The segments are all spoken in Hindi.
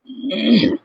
न्यूज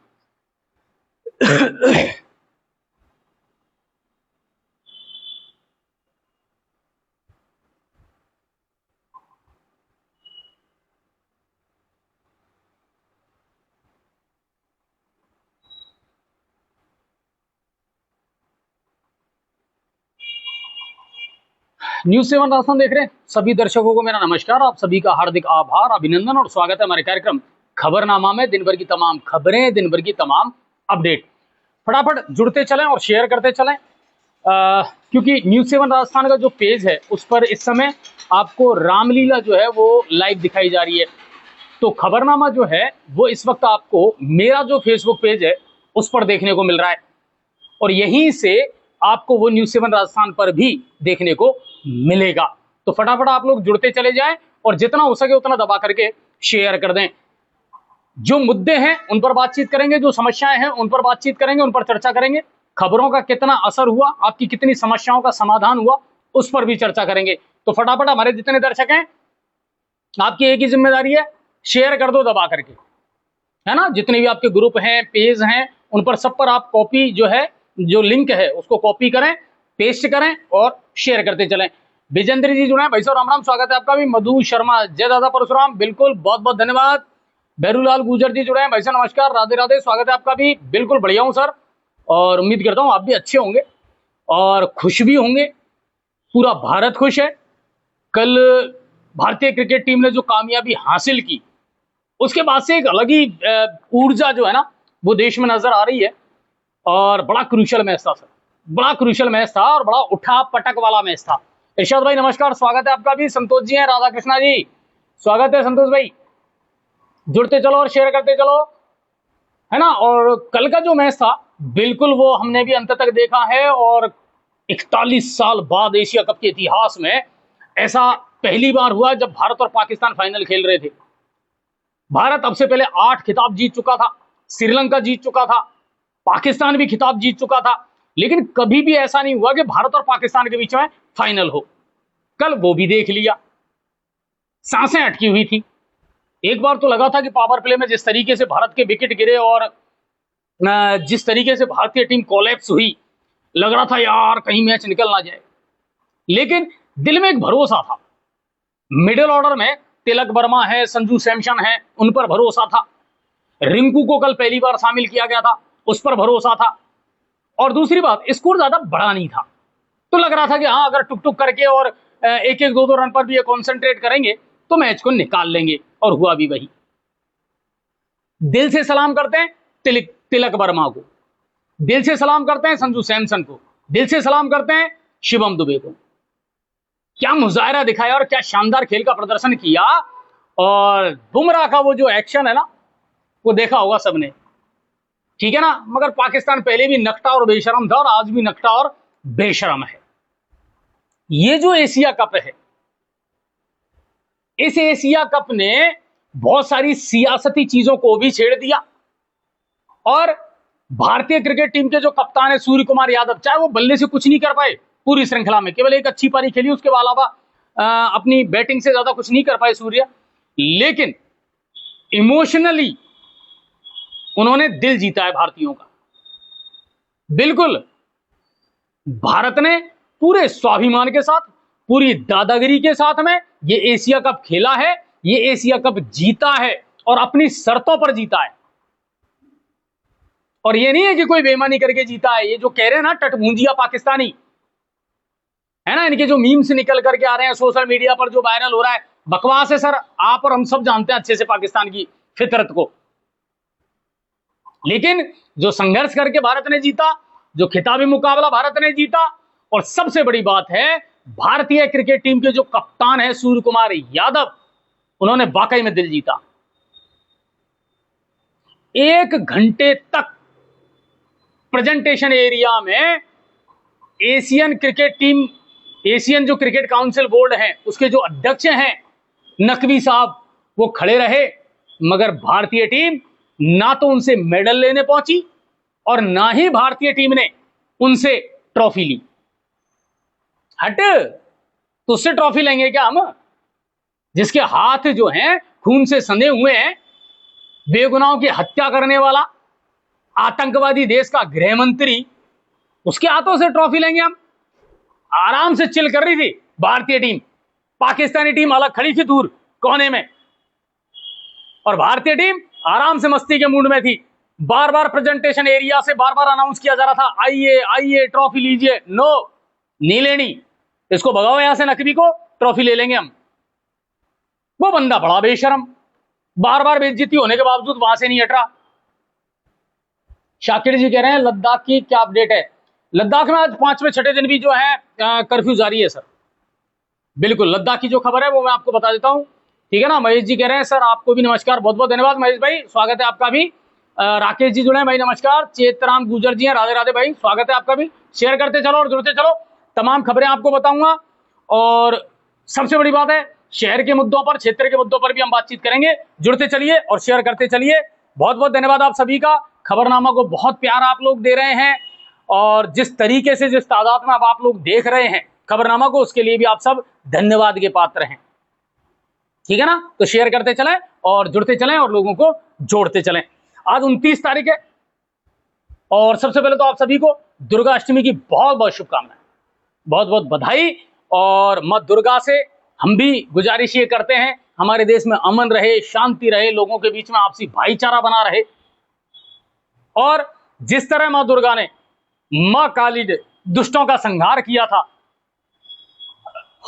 7 राजस्थान देख रहे हैं सभी दर्शकों को मेरा नमस्कार। आप सभी का हार्दिक आभार, अभिनंदन और स्वागत है हमारे कार्यक्रम खबरनामा में। दिन भर की तमाम खबरें, दिन भर की तमाम अपडेट फटाफट जुड़ते चलें और शेयर करते चलें, क्योंकि न्यूज 7 राजस्थान का जो पेज है उस पर इस समय आपको रामलीला जो है वो लाइव दिखाई जा रही है। तो खबरनामा जो है वो इस वक्त आपको मेरा जो फेसबुक पेज है उस पर देखने को मिल रहा है, और यहीं से आपको वो न्यूज 7 राजस्थान पर भी देखने को मिलेगा। तो फटाफट आप लोग जुड़ते चले जाएं और जितना हो सके उतना दबा करके शेयर कर दें। जो मुद्दे हैं उन पर बातचीत करेंगे, जो समस्याएं हैं उन पर बातचीत करेंगे, उन पर चर्चा करेंगे। खबरों का कितना असर हुआ, आपकी कितनी समस्याओं का समाधान हुआ, उस पर भी चर्चा करेंगे। तो फटाफट हमारे जितने दर्शक हैं, आपकी एक ही जिम्मेदारी है, शेयर कर दो दबा करके, है ना। जितने भी आपके ग्रुप हैं, पेज हैं, उन पर सब पर आप कॉपी जो है, जो लिंक है उसको कॉपी करें, पेस्ट करें और शेयर करते चलें। विजेंद्र जी जुड़े हैं, भाई साहब राम राम, स्वागत है आपका भी। मधु शर्मा, जय दादा परशुराम, बिल्कुल, बहुत बहुत धन्यवाद। बैरूलाल गुजर जी जुड़े हैं, भाई साहब नमस्कार, राधे राधे, स्वागत है आपका भी। बिल्कुल बढ़िया हूं सर, और उम्मीद करता हूं आप भी अच्छे होंगे और खुश भी होंगे। पूरा भारत खुश है। कल भारतीय क्रिकेट टीम ने जो कामयाबी हासिल की, उसके बाद से एक अलग ही ऊर्जा जो है ना वो देश में नजर आ रही है। और बड़ा क्रूशियल मैच था सर, बड़ा क्रूशियल मैच था और बड़ा उठा पटक वाला मैच था। इरशाद भाई नमस्कार, स्वागत है आपका भी। संतोष जी हैं, राधा कृष्णा जी, स्वागत है संतोष भाई। जुड़ते चलो और शेयर करते चलो, है ना। और कल का जो मैच था बिल्कुल वो हमने भी अंत तक देखा है, और 41 साल बाद एशिया कप के इतिहास में ऐसा पहली बार हुआ जब भारत और पाकिस्तान फाइनल खेल रहे थे। भारत अब से पहले 8 खिताब जीत चुका था, श्रीलंका जीत चुका था, पाकिस्तान भी खिताब जीत चुका था, लेकिन कभी भी ऐसा नहीं हुआ कि भारत और पाकिस्तान के बीच में फाइनल हो। कल वो भी देख लिया, सांसें अटकी हुई थी। एक बार तो लगा था कि पावर प्ले में जिस तरीके से भारत के विकेट गिरे और जिस तरीके से भारतीय टीम कोलैप्स हुई, लग रहा था यार कहीं मैच निकल ना जाए। लेकिन दिल में एक भरोसा था। मिडिल ऑर्डर में तिलक वर्मा है, संजू सैमसन है, उन पर भरोसा था। रिंकू को कल पहली बार शामिल किया गया था, उस पर भरोसा था। और दूसरी बात, स्कोर ज्यादा बड़ा नहीं था, तो लग रहा था कि हाँ अगर टुक टुक करके और एक एक दो दो रन पर भी ये कॉन्सेंट्रेट करेंगे तो मैच को निकाल लेंगे, और हुआ भी वही। दिल से सलाम करते हैं तिलक वर्मा को, दिल से सलाम करते हैं संजू सैमसन को, दिल से सलाम करते हैं शिवम दुबे को। क्या मुजाहरा दिखाया और क्या शानदार खेल का प्रदर्शन किया। और बुमराह का वो जो एक्शन है ना, वो देखा होगा सबने, ठीक है ना। मगर पाकिस्तान पहले भी नकटा और बेशरम था और आज भी नकटा और बेशरम है। ये जो एशिया कप है, इस एशिया कप ने बहुत सारी सियासती चीजों को भी छेड़ दिया। और भारतीय क्रिकेट टीम के जो कप्तान है सूर्य कुमार यादव, चाहे वो बल्ले से कुछ नहीं कर पाए पूरी श्रृंखला में, केवल एक अच्छी पारी खेली, उसके अलावा अपनी बैटिंग से ज्यादा कुछ नहीं कर पाए सूर्य, लेकिन इमोशनली उन्होंने दिल जीता है भारतीयों का। बिल्कुल, भारत ने पूरे स्वाभिमान के साथ, पूरी दादागिरी के साथ में ये एशिया कप खेला है, ये एशिया कप जीता है और अपनी शर्तों पर जीता है। और ये नहीं है कि कोई बेईमानी करके जीता है। ये जो कह रहे हैं ना टटभूंजिया पाकिस्तानी, है ना, इनके जो मीम्स निकल करके आ रहे हैं सोशल मीडिया पर, जो वायरल हो रहा है, बकवास है सर। आप और हम सब जानते हैं अच्छे से पाकिस्तान की फितरत को। लेकिन जो संघर्ष करके भारत ने जीता, जो खिताबी मुकाबला भारत ने जीता, और सबसे बड़ी बात है भारतीय क्रिकेट टीम के जो कप्तान है सूर्य कुमार यादव, उन्होंने वाकई में दिल जीता। 1 घंटे तक प्रेजेंटेशन एरिया में एशियन क्रिकेट टीम, एशियन जो क्रिकेट काउंसिल बोर्ड है उसके जो अध्यक्ष हैं नकवी साहब, वो खड़े रहे, मगर भारतीय टीम ना तो उनसे मेडल लेने पहुंची और ना ही भारतीय टीम ने उनसे ट्रॉफी ली। हट, तो उससे ट्रॉफी लेंगे क्या हम, जिसके हाथ जो हैं खून से सने हुए हैं, बेगुनाहों की हत्या करने वाला आतंकवादी देश का गृह मंत्री, उसके हाथों से ट्रॉफी लेंगे हम? आराम से चिल कर रही थी भारतीय टीम, पाकिस्तानी टीम अलग खड़ी थी दूर कोने में, और भारतीय टीम आराम से मस्ती के मूड में थी। बार बार प्रेजेंटेशन एरिया से बार बार अनाउंस किया जा रहा था, आइए आइए ट्रॉफी लीजिए। नो, नहीं लेनी, इसको भगाओ यहां से, नकवी को, ट्रॉफी ले लेंगे हम। वो बंदा बड़ा बेशरम, बार बार बेइज्जती होने के बावजूद वहां से नहीं हट रहा। शाकिर जी कह रहे हैं लद्दाख की क्या अपडेट है? लद्दाख में आज 5वें 6ठे दिन भी जो है कर्फ्यू जारी है सर। बिल्कुल, लद्दाख की जो खबर है वो मैं आपको बता देता हूं, ठीक है ना। महेश जी कह रहे हैं सर आपको भी नमस्कार, बहुत बहुत धन्यवाद महेश भाई, स्वागत है आपका भी। राकेश जी जुड़े हैं भाई, नमस्कार। चेतराम गुजर जी हैं, राधे राधे भाई, स्वागत है आपका भी। शेयर करते चलो और जुड़ते चलो, तमाम खबरें आपको बताऊंगा। और सबसे बड़ी बात है, शहर के मुद्दों पर, क्षेत्र के मुद्दों पर भी हम बातचीत करेंगे। जुड़ते चलिए और शेयर करते चलिए। बहुत बहुत धन्यवाद आप सभी का। खबरनामा को बहुत प्यार आप लोग दे रहे हैं, और जिस तरीके से, जिस तादाद में अब आप लोग देख रहे हैं खबरनामा को, उसके लिए भी आप सब धन्यवाद के पात्र हैं, ठीक है ना। तो शेयर करते चलें और जुड़ते चलें और लोगों को जोड़ते चलें। आज 29 तारीख है, और सबसे पहले तो आप सभी को दुर्गा अष्टमी की बहुत बहुत शुभकामनाएं, बहुत बहुत बधाई। और मां दुर्गा से हम भी गुजारिश ये करते हैं, हमारे देश में अमन रहे, शांति रहे, लोगों के बीच में आपसी भाईचारा बना रहे। और जिस तरह मां दुर्गा ने, मां काली ने दुष्टों का संहार किया था,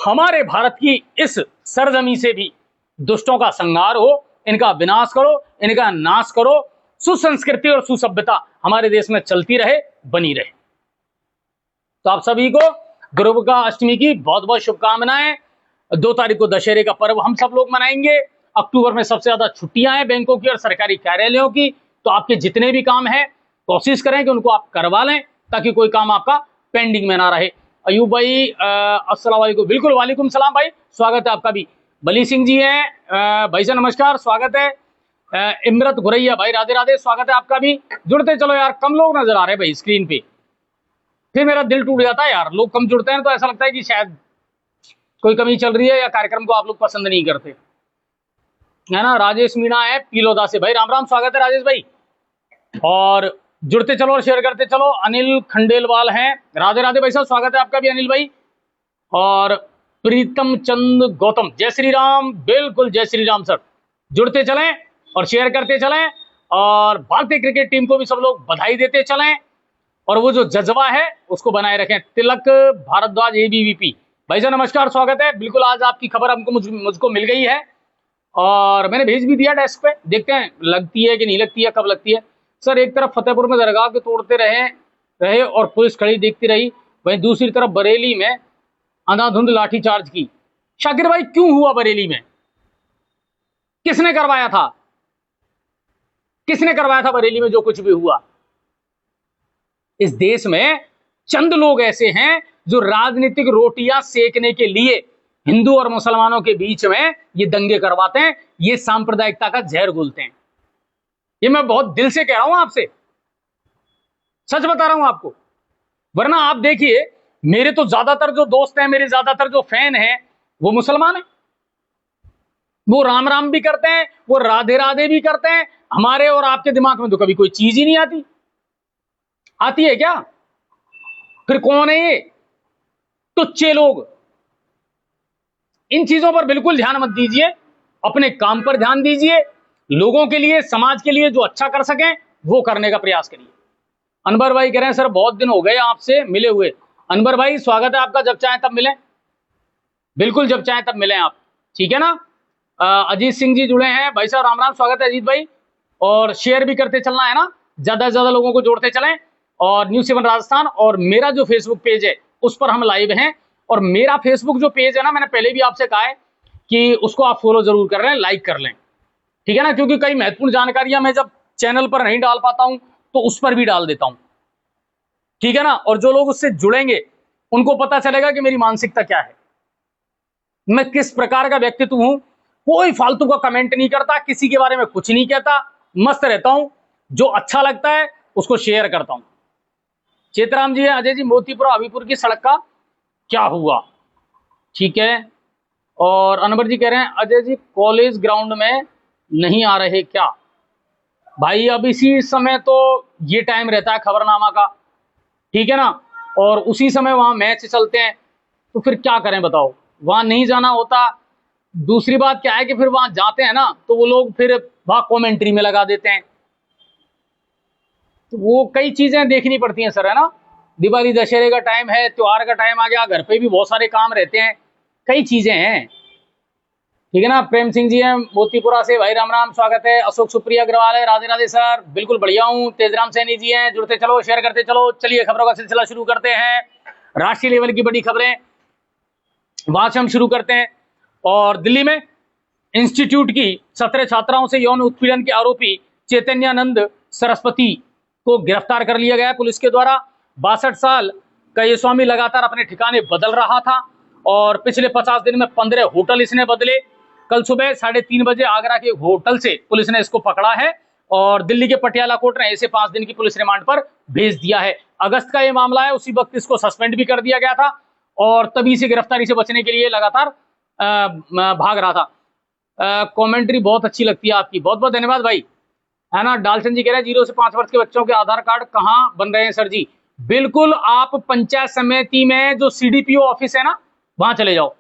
हमारे भारत की इस सरजमी से भी दुष्टों का संहार हो, इनका विनाश करो, इनका नाश करो, सुसंस्कृति और सुसभ्यता हमारे देश में चलती रहे, बनी रहे। तो आप सभी को दुर्गा अष्टमी की बहुत बहुत शुभकामनाएं। 2 तारीख को दशहरे का पर्व हम सब लोग मनाएंगे। अक्टूबर में सबसे ज्यादा छुट्टियां हैं बैंकों की और सरकारी कार्यालयों की, तो आपके जितने भी काम हैं कोशिश करें कि उनको आप करवा लें, ताकि कोई काम आपका पेंडिंग में ना रहे। अयूब भाई अस्सलाम वालेकुम, बिल्कुल वालेकुम सलाम भाई, स्वागत है आपका भी। बली सिंह जी हैं भाई से नमस्कार, स्वागत है। इमरत गुरैया भाई राधे राधे, स्वागत है आपका भी। जुड़ते चलो यार, कम लोग नजर आ रहे हैं भाई स्क्रीन पे, फिर मेरा दिल टूट जाता है यार। लोग कम जुड़ते हैं तो ऐसा लगता है कि शायद कोई कमी चल रही है या कार्यक्रम को आप लोग पसंद नहीं करते, है ना। राजेश मीणा है पीलोदा से, भाई राम राम, स्वागत है राजेश भाई। और जुड़ते चलो और शेयर करते चलो। अनिल खंडेलवाल हैं, राधे राधे भाई साहब, स्वागत है आपका भी अनिल भाई। और प्रीतम चंद गौतम, जय श्री राम, बिल्कुल जय श्री राम सर। जुड़ते चलें और शेयर करते चलें, और भारतीय क्रिकेट टीम को भी सब लोग बधाई देते चलें, और वो जो जज्बा है उसको बनाए रखें। तिलक भारद्वाज एबीवीपी भाई साहब नमस्कार, स्वागत है। बिल्कुल, आज आपकी खबर हमको मुझको मिल गई है, और मैंने भेज भी दिया डेस्क पे, देखते हैं लगती है कि नहीं लगती है, कब लगती है। सर एक तरफ फतेहपुर में दरगाह के तोड़ते रहे और पुलिस खड़ी देखती रही, वहीं दूसरी तरफ बरेली में अंधाधुंध लाठीचार्ज की। शाकिर भाई क्यों हुआ बरेली में? किसने करवाया था? किसने करवाया था बरेली में जो कुछ भी हुआ? इस देश में चंद लोग ऐसे हैं जो राजनीतिक रोटियां सेकने के लिए हिंदू और मुसलमानों के बीच में ये दंगे करवाते हैं, ये सांप्रदायिकता का जहर घोलते हैं। ये मैं बहुत दिल से कह रहा हूं आपसे, सच बता रहा हूं आपको। वरना आप देखिए, मेरे तो ज्यादातर जो दोस्त हैं, मेरे ज्यादातर जो फैन हैं, वो मुसलमान हैं। वो राम राम भी करते हैं, वो राधे राधे भी करते हैं। हमारे और आपके दिमाग में तो कभी कोई चीज ही नहीं आती। आती है क्या? फिर कौन है ये टुच्चे लोग? इन चीजों पर बिल्कुल ध्यान मत दीजिए, अपने काम पर ध्यान दीजिए। लोगों के लिए, समाज के लिए जो अच्छा कर सकें वो करने का प्रयास करिए। अनवर भाई कह रहे हैं सर बहुत दिन हो गए आपसे मिले हुए। अनवर भाई स्वागत है आपका, जब चाहे तब मिलें, बिल्कुल जब चाहे तब मिलें आप, ठीक है ना। अजीत सिंह जी जुड़े हैं, भाई साहब राम राम, स्वागत है अजीत भाई। और शेयर भी करते चलना है ना, ज्यादा से ज्यादा लोगों को जोड़ते चलें। और न्यूज़ 7 राजस्थान और मेरा जो फेसबुक पेज है उस पर हम लाइव हैं। और मेरा फेसबुक जो पेज है ना, मैंने पहले भी आपसे कहा है कि उसको आप फॉलो जरूर कर लें, लाइक कर लें, ठीक है ना। क्योंकि कई महत्वपूर्ण जानकारियां मैं जब चैनल पर नहीं डाल पाता हूं तो उस पर भी डाल देता हूं, ठीक है ना। और जो लोग उससे जुड़ेंगे उनको पता चलेगा कि मेरी मानसिकता क्या है, मैं किस प्रकार का व्यक्तित्व हूं। कोई फालतू का कमेंट नहीं करता, किसी के बारे में कुछ नहीं कहता, मस्त रहता हूं। जो अच्छा लगता है उसको शेयर करता हूं। चेतराम जी है, अजय जी मोतीपुर अभीपुर की सड़क का क्या हुआ, ठीक है। और अनवर जी कह रहे हैं अजय जी कॉलेज ग्राउंड में नहीं आ रहे क्या? भाई अब इसी समय तो ये टाइम रहता है खबरनामा का, ठीक है ना, और उसी समय वहां मैच चलते हैं, तो फिर क्या करें बताओ, वहां नहीं जाना होता। दूसरी बात क्या है कि फिर वहां जाते हैं ना तो वो लोग फिर वहां कॉमेंट्री में लगा देते हैं, तो वो कई चीजें देखनी पड़ती हैं सर, है ना। दिवाली दशहरे का टाइम है, त्योहार का टाइम आ गया, घर पे भी बहुत सारे काम रहते हैं, कई चीजें हैं, ठीक है ना। प्रेम सिंह जी हैं मोतीपुरा से, भाई राम राम, स्वागत है। अशोक सुप्रिया अग्रवाल है, राधे राधे सर, बिल्कुल बढ़िया हूँ। तेजराम सैनी जी हैं, जुड़ते चलो, शेयर करते चलो। चलिए खबरों का सिलसिला शुरू करते हैं, राष्ट्रीय लेवल की बड़ी खबरें वहां से हम शुरू करते हैं। और दिल्ली में इंस्टीट्यूट की 17 छात्राओं से यौन उत्पीड़न के आरोपी चैतन्यानंद सरस्वती को गिरफ्तार कर लिया गया है पुलिस के द्वारा। 62 साल का ये स्वामी लगातार अपने ठिकाने बदल रहा था और पिछले 50 दिन में 15 होटल इसने बदले। कल सुबह 3:30 बजे आगरा के होटल से पुलिस ने इसको पकड़ा है और दिल्ली के पटियाला कोर्ट ने इसे 5 दिन की पुलिस रिमांड पर भेज दिया है। अगस्त का ये मामला है, उसी वक्त इसको सस्पेंड भी कर दिया गया था और तभी से गिरफ्तारी से बचने के लिए लगातार भाग रहा था। कमेंट्री बहुत अच्छी लगती है आपकी, बहुत बहुत धन्यवाद भाई, है ना। डालचंद जी कह रहे हैं 0 से 5 वर्ष के बच्चों के आधार कार्ड कहाँ बन रहे हैं सर जी। बिल्कुल, आप पंचायत समिति में जो सीडीपीओ ऑफिस है ना, वहां चले जाओ।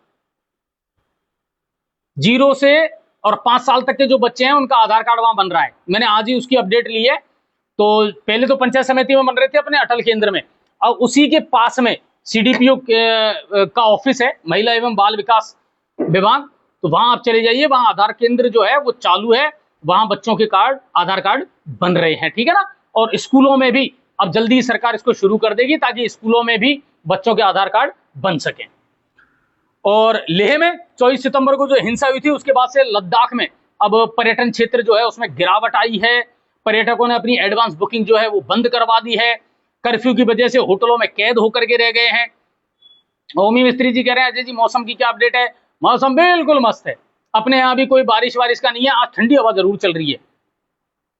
0 से और 5 साल तक के जो बच्चे हैं उनका आधार कार्ड वहां बन रहा है, मैंने आज ही उसकी अपडेट ली है। तो पहले तो पंचायत समिति में बन रहे थे अपने अटल केंद्र में, और उसी के पास में सीडीपीओ का ऑफिस है, महिला एवं बाल विकास विभाग, तो वहां आप चले जाइए, वहां आधार केंद्र जो है वो चालू है, वहां बच्चों के कार्ड आधार कार्ड बन रहे हैं, ठीक है ना। और स्कूलों में भी अब जल्दी सरकार इसको शुरू कर देगी ताकि स्कूलों में भी बच्चों के आधार कार्ड बन सके। और लेह में 24 सितंबर को जो हिंसा हुई थी उसके बाद से लद्दाख में अब पर्यटन क्षेत्र जो है उसमें गिरावट आई है। पर्यटकों ने अपनी एडवांस बुकिंग जो है वो बंद करवा दी है। कर्फ्यू की वजह से होटलों में कैद होकर के रह गए हैं। ओमी मिस्त्री जी कह रहे हैं अजय जी मौसम की क्या अपडेट है। मौसम बिल्कुल मस्त है, अपने यहाँ भी कोई बारिश वारिश का नहीं है। आज ठंडी हवा जरूर चल रही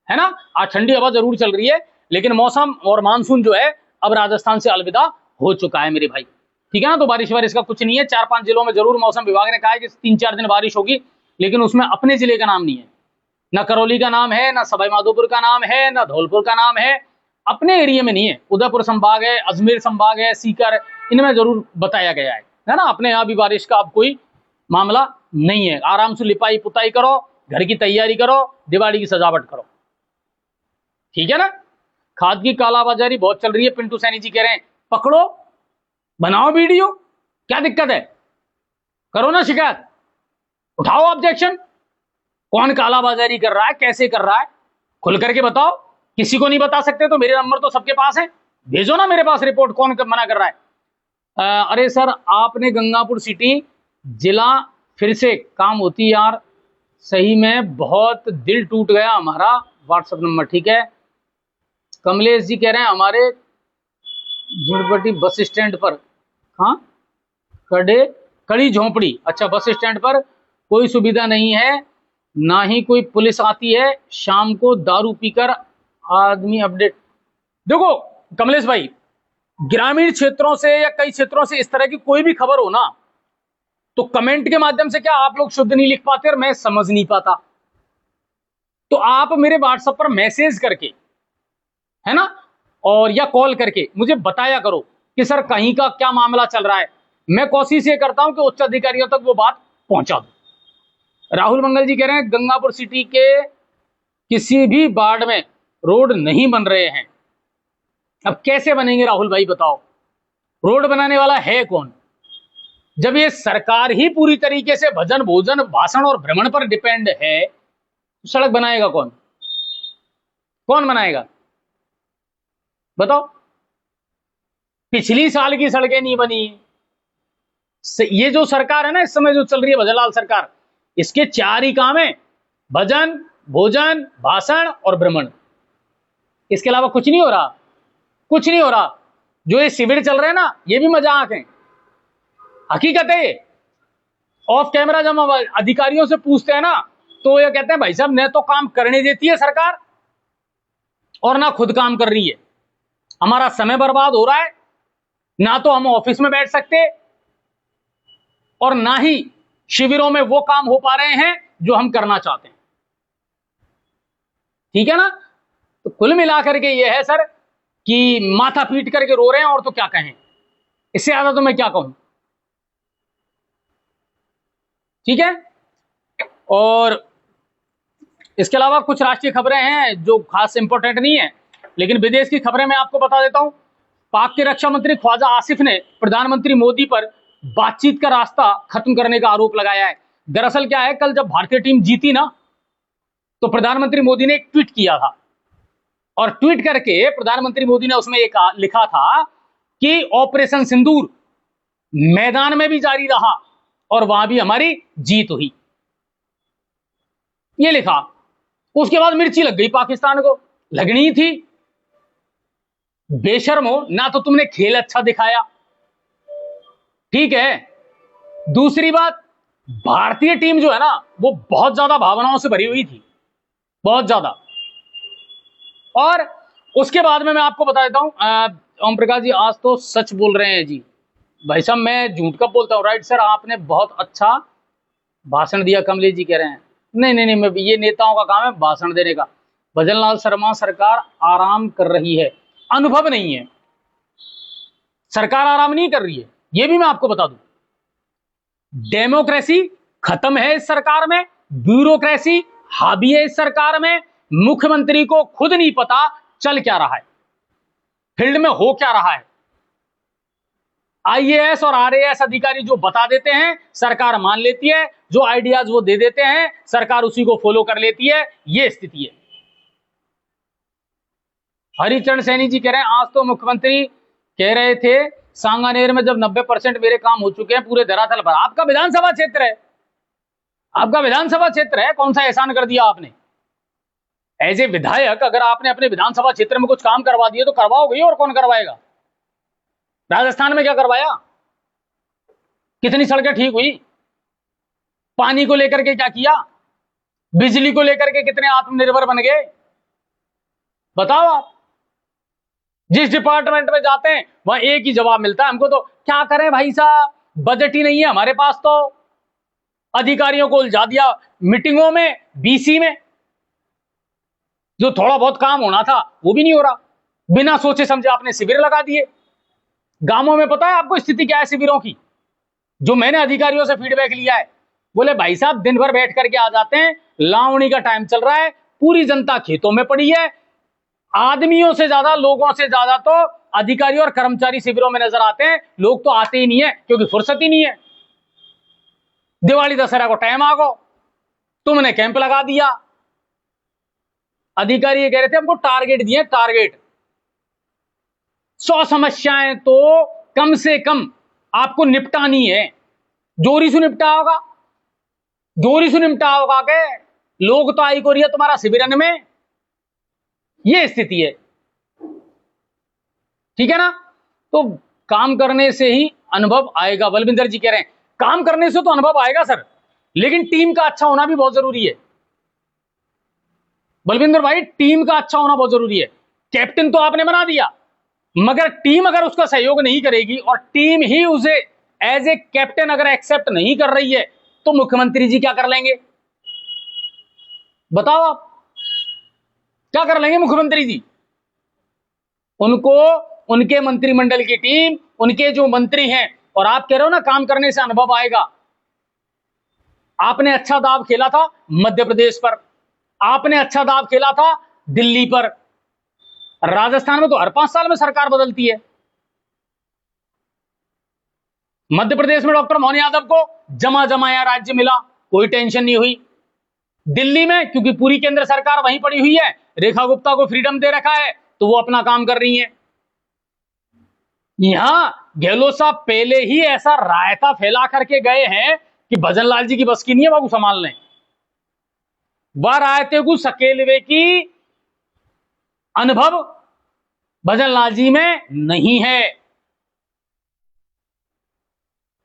है ना, आज ठंडी हवा जरूर चल रही है, लेकिन मौसम और मानसून जो है अब राजस्थान से अलविदा हो चुका है मेरे भाई, ठीक है ना। तो बारिश वारिश का कुछ नहीं है, 4-5 जिलों में जरूर मौसम विभाग ने कहा है कि 3-4 दिन बारिश होगी, लेकिन उसमें अपने जिले का नाम नहीं है, ना करौली का नाम है, ना सवाईमाधोपुर का नाम है, ना धौलपुर का नाम है, अपने एरिया में नहीं है। उदयपुर संभाग है, अजमेर संभाग है, सीकर, इनमें जरूर बताया गया है ना। अपने यहाँ भी बारिश का अब कोई मामला नहीं है। आराम से लिपाई पुताई करो, घर की तैयारी करो, दिवाली की सजावट करो, ठीक है ना। खाद की कालाबाजारी बहुत चल रही है, पिंटू सैनी जी कह रहे हैं पकड़ो, बनाओ वीडियो, क्या दिक्कत है, करो ना शिकायत, उठाओ ऑब्जेक्शन। कौन कालाबाजारी कर रहा है, कैसे कर रहा है, खुल करके बताओ। किसी को नहीं बता सकते तो मेरे नंबर तो सबके पास है, भेजो ना मेरे पास रिपोर्ट, कौन मना कर रहा है। अरे सर आपने गंगापुर सिटी जिला फिर से काम होती यार, सही में बहुत दिल टूट गया हमारा। व्हाट्सएप नंबर ठीक है। कमलेश जी कह रहे हैं हमारे झुड़पट्टी बस स्टैंड पर, हाँ कड़ी झोंपड़ी, अच्छा बस स्टैंड पर कोई सुविधा नहीं है, ना ही कोई पुलिस आती है, शाम को दारू पीकर आदमी अपडेट। देखो कमलेश भाई, ग्रामीण क्षेत्रों से या कई क्षेत्रों से इस तरह की कोई भी खबर हो ना, तो कमेंट के माध्यम से क्या आप लोग शुद्ध नहीं लिख पाते और मैं समझ नहीं पाता, तो आप मेरे व्हाट्सएप पर मैसेज करके, है ना, और या कॉल करके मुझे बताया करो कि सर कहीं का क्या मामला चल रहा है। मैं कोशिश ये करता हूं कि उच्च अधिकारियों तक वो बात पहुंचा दूं। राहुल मंगल जी कह रहे हैं गंगापुर सिटी के किसी भी वार्ड में रोड नहीं बन रहे हैं। अब कैसे बनेंगे राहुल भाई बताओ, रोड बनाने वाला है कौन, जब ये सरकार ही पूरी तरीके से भजन भोजन भाषण और भ्रमण पर डिपेंड है, तो सड़क बनाएगा कौन, कौन बनाएगा बताओ। पिछली साल की सड़कें नहीं बनी, ये जो सरकार है ना इस समय जो चल रही है भजनलाल सरकार, इसके 4 ही काम है, भजन भोजन भाषण और भ्रमण, इसके अलावा कुछ नहीं हो रहा, कुछ नहीं हो रहा। जो ये शिविर चल रहे हैं ना ये भी मजाक है, हकीकत है ये। ऑफ कैमरा जब हम अधिकारियों से पूछते हैं ना तो ये कहते हैं भाई साहब न तो काम करने देती है सरकार और ना खुद काम कर रही है, हमारा समय बर्बाद हो रहा है, ना तो हम ऑफिस में बैठ सकते और ना ही शिविरों में वो काम हो पा रहे हैं जो हम करना चाहते हैं, ठीक है ना। तो कुल मिलाकर के ये है सर कि माथा पीट करके रो रहे हैं, और तो क्या कहें, इससे ज्यादा तो मैं क्या कहूं। ठीक है, और इसके अलावा कुछ राष्ट्रीय खबरें हैं जो खास इंपॉर्टेंट नहीं है, लेकिन विदेश की खबरें मैं आपको बता देता हूं। पाक के रक्षा मंत्री ख्वाजा आसिफ ने प्रधानमंत्री मोदी पर बातचीत का रास्ता खत्म करने का आरोप लगाया है। दरअसल क्या है, कल जब भारतीय टीम जीती ना, तो प्रधानमंत्री मोदी ने एक ट्वीट किया था, और ट्वीट करके प्रधानमंत्री मोदी ने उसमें एक लिखा था कि ऑपरेशन सिंदूर मैदान में भी जारी रहा और वहां भी हमारी जीत हुई, ये लिखा। उसके बाद मिर्ची लग गई पाकिस्तान को, लगनी थी। बेशर्मो, ना तो तुमने खेल अच्छा दिखाया, ठीक है, दूसरी बात, भारतीय टीम जो है ना वो बहुत ज्यादा भावनाओं से भरी हुई थी, बहुत ज्यादा। और उसके बाद में मैं आपको बता देता हूं, ओम प्रकाश जी आज तो सच बोल रहे हैं जी। भाई साहब मैं झूठ कब बोलता हूं? राइट सर, आपने बहुत अच्छा भाषण दिया, कमलेश जी कह रहे हैं। नहीं नहीं नहीं, मैं ये नेताओं का काम है भाषण देने का। भजन लाल शर्मा सरकार आराम कर रही है, अनुभव नहीं है, सरकार आराम नहीं कर रही है, ये भी मैं आपको बता दूं। डेमोक्रेसी खत्म है इस सरकार में, ब्यूरोक्रेसी हावी है इस सरकार में। मुख्यमंत्री को खुद नहीं पता चल क्या रहा है, फील्ड में हो क्या रहा है। आईएएस और आरएएस अधिकारी जो बता देते हैं सरकार मान लेती है, जो आइडियाज वो दे देते हैं सरकार उसी को फॉलो कर लेती है, ये स्थिति है। हरिचरण सैनी जी कह रहे हैं आज तो मुख्यमंत्री कह रहे थे सांगानेर में जब 90% मेरे काम हो चुके हैं पूरे धरातल पर। आपका विधानसभा क्षेत्र है, आपका विधानसभा क्षेत्र है, कौन सा एहसान कर दिया आपने? एज ए विधायक अगर आपने अपने विधानसभा क्षेत्र में कुछ काम करवा दिए तो करवाओगे, और कौन करवाएगा? राजस्थान में क्या करवाया? कितनी सड़कें ठीक हुई? पानी को लेकर के क्या किया? बिजली को लेकर के कितने आत्मनिर्भर बन गए? बताओ आप। जिस डिपार्टमेंट में जाते हैं वहां एक ही जवाब मिलता है हमको, तो क्या करें भाई साहब, बजट ही नहीं है हमारे पास, तो अधिकारियों को उलझा दिया मीटिंगों में, बीसी में। जो थोड़ा बहुत काम होना था वो भी नहीं हो रहा, बिना सोचे समझे आपने शिविर लगा दिए। गांवों में पता है आपको स्थिति क्या है शिविरों की? जो मैंने अधिकारियों से फीडबैक लिया है, बोले भाई साहब दिन भर बैठ करके आ जाते हैं, लावणी का टाइम चल रहा है, पूरी जनता खेतों में पड़ी है, आदमियों से ज्यादा, लोगों से ज्यादा तो अधिकारी और कर्मचारी शिविरों में नजर आते हैं। लोग तो आते ही नहीं है क्योंकि फुर्सत ही नहीं है। दिवाली दशहरा को टाइम आ गो, तुमने कैंप लगा दिया। अधिकारी ये कह रहे थे हमको टारगेट दिए, टारगेट 100 समस्याएं तो कम से कम आपको निपटानी है। जोरी से निपटा होगा, जोरी से निपटा होगा के लोग तो आई को रही है तुम्हारा शिविरन में, ये स्थिति है। ठीक है ना? तो काम करने से ही अनुभव आएगा। बलविंदर जी कह रहे हैं काम करने से तो अनुभव आएगा सर, लेकिन टीम का अच्छा होना भी बहुत जरूरी है। बलविंदर भाई टीम का अच्छा होना बहुत जरूरी है। कैप्टन तो आपने बना दिया, मगर टीम अगर उसका सहयोग नहीं करेगी और टीम ही उसे एज ए कैप्टन अगर एक्सेप्ट नहीं कर रही है, तो मुख्यमंत्री जी क्या कर लेंगे? बताओ आप क्या कर लेंगे मुख्यमंत्री जी? उनको उनके मंत्रिमंडल की टीम, उनके जो मंत्री हैं, और आप कह रहे हो ना काम करने से अनुभव आएगा। आपने अच्छा दाव खेला था मध्य प्रदेश पर, आपने अच्छा दाव खेला था दिल्ली पर, राजस्थान में तो हर 5 साल में सरकार बदलती है। मध्य प्रदेश में डॉक्टर मोहन यादव को जमा जमाया राज्य मिला, कोई टेंशन नहीं हुई। दिल्ली में क्योंकि पूरी केंद्र सरकार वहीं पड़ी हुई है, रेखा गुप्ता को फ्रीडम दे रखा है, तो वो अपना काम कर रही है। यहां गहलोत साहब पहले ही ऐसा रायता फैला करके गए हैं कि भजन लाल जी की बस की नहीं है बाबू संभाल लें। वह रायते को सकेलवे की अनुभव भजन लाल जी में नहीं है।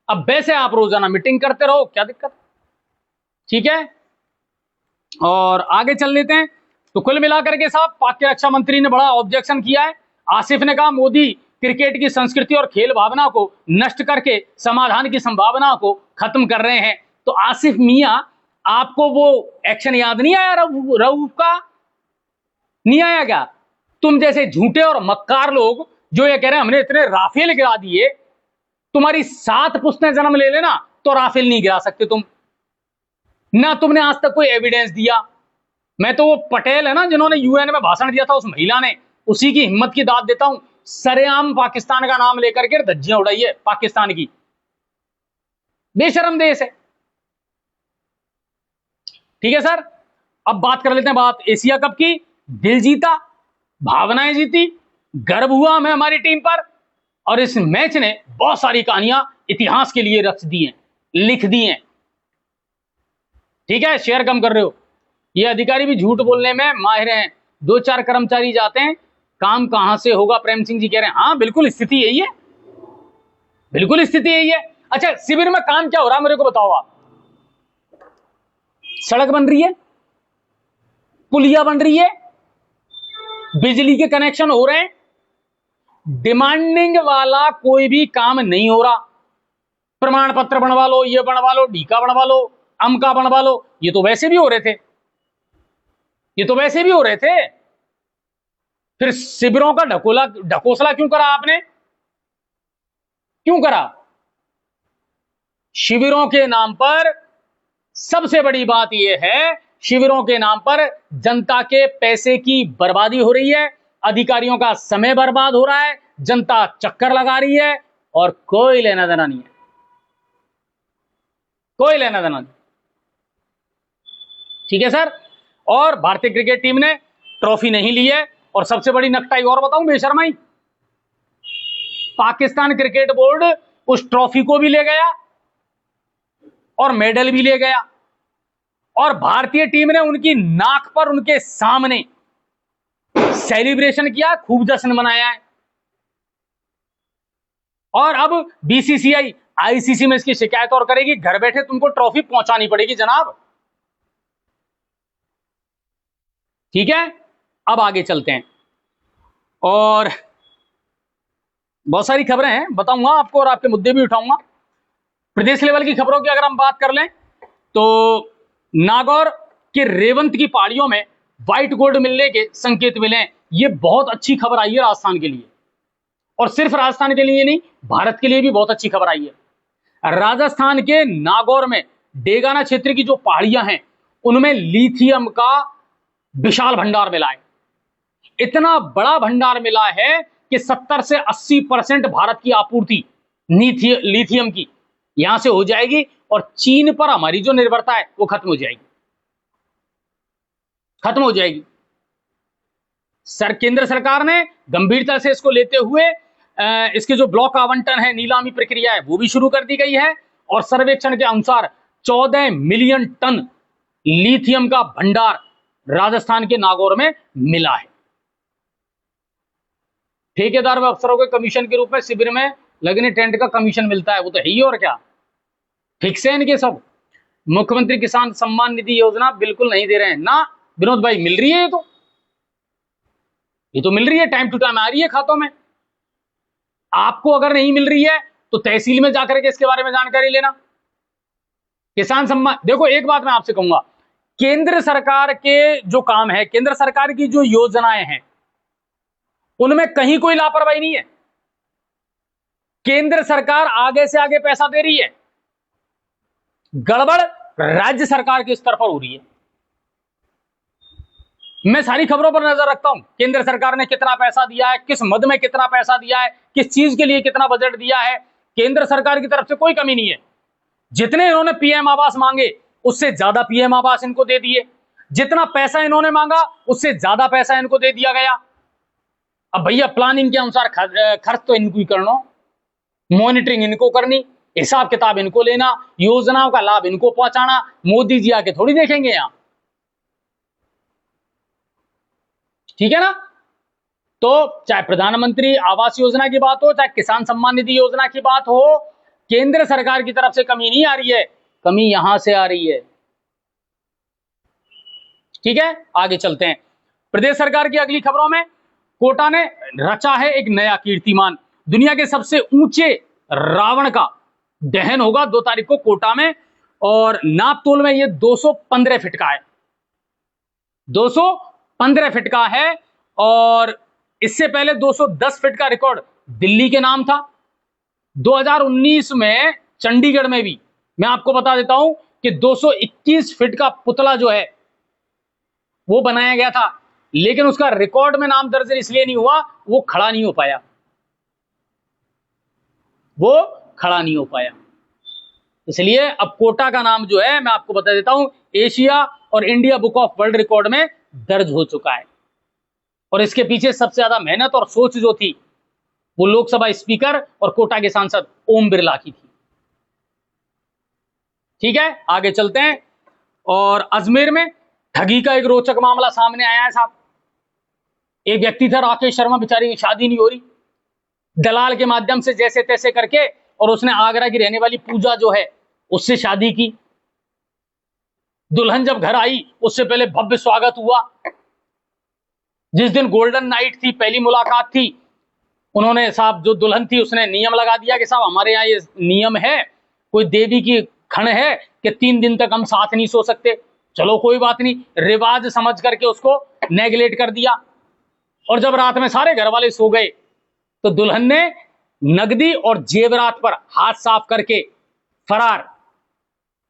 अब वैसे आप रोजाना मीटिंग करते रहो, क्या दिक्कत? ठीक है, और आगे चल लेते हैं। तो कुल मिलाकर के साहब पाक के रक्षा मंत्री ने बड़ा ऑब्जेक्शन किया है। आसिफ ने कहा मोदी क्रिकेट की संस्कृति और खेल भावना को नष्ट करके समाधान की संभावना को खत्म कर रहे हैं। तो आसिफ मियां, आपको वो एक्शन याद नहीं आया रऊफ का? नहीं आया क्या? तुम जैसे झूठे और मक्कार लोग जो ये कह रहे हैं हमने इतने राफेल गिरा दिए, तुम्हारी 7 पुश्तें जन्म ले लेना तो राफेल नहीं गिरा सकते तुम। ना तुमने आज तक कोई एविडेंस दिया। मैं तो वो पटेल है ना जिन्होंने यूएन में भाषण दिया था, उस महिला ने, उसी की हिम्मत की दाद देता हूं। सरेआम पाकिस्तान का नाम लेकर के धज्जियां उड़ाई है पाकिस्तान की। बेशरम देश है। ठीक है सर, अब बात कर लेते हैं बात एशिया कप की। दिल जीता, भावनाएं जीती, गर्व हुआ हमें हमारी टीम पर, और इस मैच ने बहुत सारी कहानियां इतिहास के लिए रच दी हैं, लिख दी हैं। ठीक है, शेयर कम कर रहे हो। ये अधिकारी भी झूठ बोलने में माहिर हैं। 2-4 कर्मचारी जाते हैं, काम कहां से होगा? प्रेम सिंह जी कह रहे हैं हाँ बिल्कुल स्थिति यही है, बिल्कुल स्थिति यही है। अच्छा, शिविर में काम क्या हो रहा है मेरे को बताओ आप। सड़क बन रही है, पुलिया बन रही है, बिजली के कनेक्शन हो रहे हैं। डिमांडिंग वाला कोई भी काम नहीं हो रहा। प्रमाण पत्र बनवा लो, ये बनवा लो, ढीका बनवा लो, अमका बनवा लो, ये तो वैसे भी हो रहे थे, ये तो वैसे भी हो रहे थे। फिर शिविरों का ढकोसला क्यों करा आपने? क्यों करा? शिविरों के नाम पर सबसे बड़ी बात यह है, शिविरों के नाम पर जनता के पैसे की बर्बादी हो रही है, अधिकारियों का समय बर्बाद हो रहा है, जनता चक्कर लगा रही है, और कोई लेना देना नहीं है, कोई लेना देना नहीं। ठीक है सर, और भारतीय क्रिकेट टीम ने ट्रॉफी नहीं ली है, और सबसे बड़ी नकटाई और बताऊं बेशर्माई, पाकिस्तान क्रिकेट बोर्ड उस ट्रॉफी को भी ले गया और मेडल भी ले गया, और भारतीय टीम ने उनकी नाक पर उनके सामने सेलिब्रेशन किया, खूब जश्न मनाया है। और अब बीसीसीआई आईसीसी में इसकी शिकायत और करेगी, घर बैठे तुमको ट्रॉफी पहुंचानी पड़ेगी जनाब। ठीक है, अब आगे चलते हैं, और बहुत सारी खबरें हैं, बताऊंगा आपको, और आपके मुद्दे भी उठाऊंगा। प्रदेश लेवल की खबरों की अगर हम बात कर लें तो नागौर के रेवंत की पहाड़ियों में व्हाइट गोल्ड मिलने के संकेत मिले हैं। ये बहुत अच्छी खबर आई है राजस्थान के लिए, और सिर्फ राजस्थान के लिए नहीं, भारत के लिए भी बहुत अच्छी खबर आई है। राजस्थान के नागौर में डेगाना क्षेत्र की जो पहाड़ियां हैं उनमें लिथियम का विशाल भंडार मिला है। इतना बड़ा भंडार मिला है कि 70 से 80% भारत की आपूर्ति लिथियम की यहां से हो जाएगी, और चीन पर हमारी जो निर्भरता है वो खत्म हो जाएगी, खत्म हो जाएगी। केंद्र सरकार ने गंभीरता से इसको लेते हुए इसके जो ब्लॉक आवंटन है, नीलामी प्रक्रिया है, वो भी शुरू कर दी गई है, और सर्वेक्षण के अनुसार 14 मिलियन टन लिथियम का भंडार राजस्थान के नागौर में मिला है। ठेकेदार व अफसरों के कमीशन के रूप में शिविर में लगने टेंट का कमीशन मिलता है, वो तो है ही, और क्या फिक्स है इनके सब। मुख्यमंत्री किसान सम्मान निधि योजना बिल्कुल नहीं दे रहे हैं ना विनोद भाई, मिल रही है, ये तो मिल रही है, टाइम टू टाइम आ रही है खातों में। आपको अगर नहीं मिल रही है तो तहसील में जाकर के इसके बारे में जानकारी लेना। किसान सम्मान, देखो एक बात मैं आपसे कहूंगा, केंद्र सरकार के जो काम है, केंद्र सरकार की जो योजनाएं हैं, उनमें कहीं कोई लापरवाही नहीं है। केंद्र सरकार आगे से आगे पैसा दे रही है, गड़बड़ राज्य सरकार के स्तर पर हो रही है। मैं सारी खबरों पर नजर रखता हूं, केंद्र सरकार ने कितना पैसा दिया है, किस मद में कितना पैसा दिया है, किस चीज के लिए कितना बजट दिया है। केंद्र सरकार की तरफ से कोई कमी नहीं है। जितने इन्होंने पीएम आवास मांगे उससे ज्यादा पीएम आवास इनको दे दिए, जितना पैसा इन्होंने मांगा उससे ज्यादा पैसा इनको दे दिया गया। अब भैया प्लानिंग के अनुसार खर्च तो इनको ही करना, मॉनिटरिंग इनको करनी, हिसाब किताब इनको लेना, योजनाओं का लाभ इनको पहुंचाना। मोदी जी आके थोड़ी देखेंगे यहां, ठीक है ना। तो चाहे प्रधानमंत्री आवास योजना की बात हो, चाहे किसान सम्मान निधि योजना की बात हो, केंद्र सरकार की तरफ से कमी नहीं आ रही है, कमी यहां से आ रही है। ठीक है, आगे चलते हैं। प्रदेश सरकार की अगली खबरों में कोटा ने रचा है एक नया कीर्तिमान। दुनिया के सबसे ऊंचे रावण का दहन होगा 2 तारीख को कोटा में, और नापतोल में यह 215 फीट का है, 215 15 फीट का है, और इससे पहले 210 फीट का रिकॉर्ड दिल्ली के नाम था। 2019 में चंडीगढ़ में भी मैं आपको बता देता हूं कि 221 फीट का पुतला जो है वो बनाया गया था, लेकिन उसका रिकॉर्ड में नाम दर्ज इसलिए नहीं हुआ, वो खड़ा नहीं हो पाया, वो खड़ा नहीं हो पाया। इसलिए अब कोटा का नाम जो है मैं आपको बता देता हूं, एशिया और India book of world record में दर्ज हो चुका है। और इसके पीछे सबसे ज्यादा मेहनत और सोच जो थी वो लोकसभा स्पीकर और कोटा के सांसद ओम बिरला की थी। ठीक है, आगे चलते हैं। और अजमेर में ठगी का एक रोचक मामला सामने आया है साहब। एक व्यक्ति था राकेश शर्मा, बेचारी की शादी नहीं हो रही, दलाल के माध्यम से जैसे तैसे करके, और उसने आगरा की रहने वाली पूजा जो है उससे शादी की। दुल्हन जब घर आई उससे पहले भव्य स्वागत हुआ। जिस दिन गोल्डन नाइट थी, पहली मुलाकात थी, उन्होंने साहब जो दुल्हन थी उसने नियम लगा दिया कि साहब हमारे यहाँ ये नियम है, कोई देवी की खण है कि 3 दिन तक हम साथ नहीं सो सकते। चलो कोई बात नहीं, रिवाज समझ करके उसको नेगलेक्ट कर दिया। और जब रात में सारे घर वाले सो गए तो दुल्हन ने नगदी और जेवरात पर हाथ साफ करके फरार।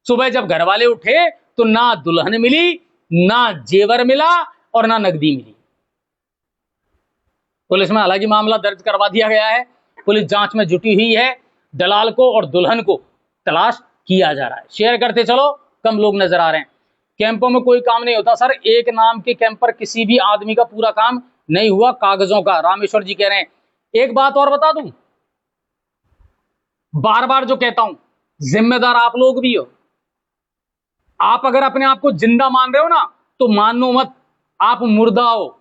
सुबह जब घर वाले उठे तो ना दुल्हन मिली, ना जेवर मिला और ना नगदी मिली। पुलिस में हालांकि मामला दर्ज करवा दिया गया है, पुलिस जांच में जुटी हुई है, दलाल को और दुल्हन को तलाश किया जा रहा है। शेयर करते चलो, कम लोग नजर आ रहे हैं। कैंपों में कोई काम नहीं होता सर, एक नाम के कैंप पर किसी भी आदमी का पूरा काम नहीं हुआ कागजों का, रामेश्वर जी कह रहे हैं। एक बात और बता दूं, बार बार जो कहता हूं, जिम्मेदार आप लोग भी हो। आप अगर अपने आप को जिंदा मान रहे हो ना, तो मानो मत, आप मुर्दा हो।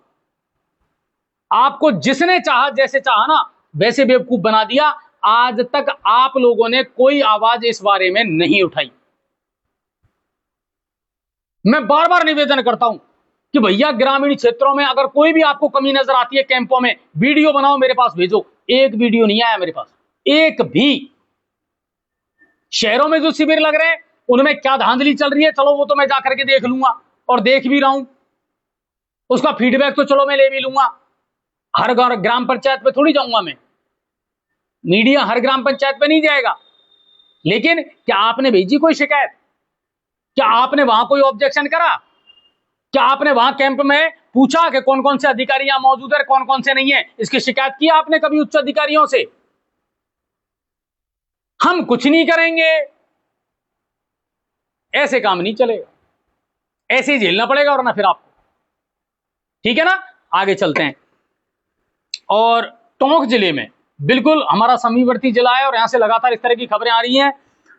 आपको जिसने चाहा, जैसे चाहा ना वैसे बेवकूफ बना दिया। आज तक आप लोगों ने कोई आवाज इस बारे में नहीं उठाई। मैं बार बार निवेदन करता हूं कि भैया ग्रामीण क्षेत्रों में अगर कोई भी आपको कमी नजर आती है कैंपों में, वीडियो बनाओ मेरे पास भेजो। एक वीडियो नहीं आया मेरे पास, एक भी। शहरों में जो शिविर लग रहे हैं उनमें क्या धांधली चल रही है, चलो वो तो मैं जाकर के देख लूंगा, और देख भी रहा हूं, उसका फीडबैक तो चलो मैं ले भी लूंगा। हर ग्राम पंचायत पे थोड़ी जाऊंगा मैं, मीडिया हर ग्राम पंचायत पे नहीं जाएगा। लेकिन क्या आपने भेजी कोई शिकायत? क्या आपने वहां कोई ऑब्जेक्शन करा? क्या आपने वहां कैंप में पूछा कि कौन कौन से अधिकारी यहां मौजूद है, कौन कौन से नहीं है? इसकी शिकायत की आपने कभी उच्च अधिकारियों से? हम कुछ नहीं करेंगे, ऐसे काम नहीं चलेगा, ऐसे ही झेलना पड़ेगा और ना फिर आपको। ठीक है ना, आगे चलते हैं। और टोंक जिले में, बिल्कुल हमारा समीपवर्ती जिला है और यहां से लगातार इस तरह की खबरें आ रही हैं।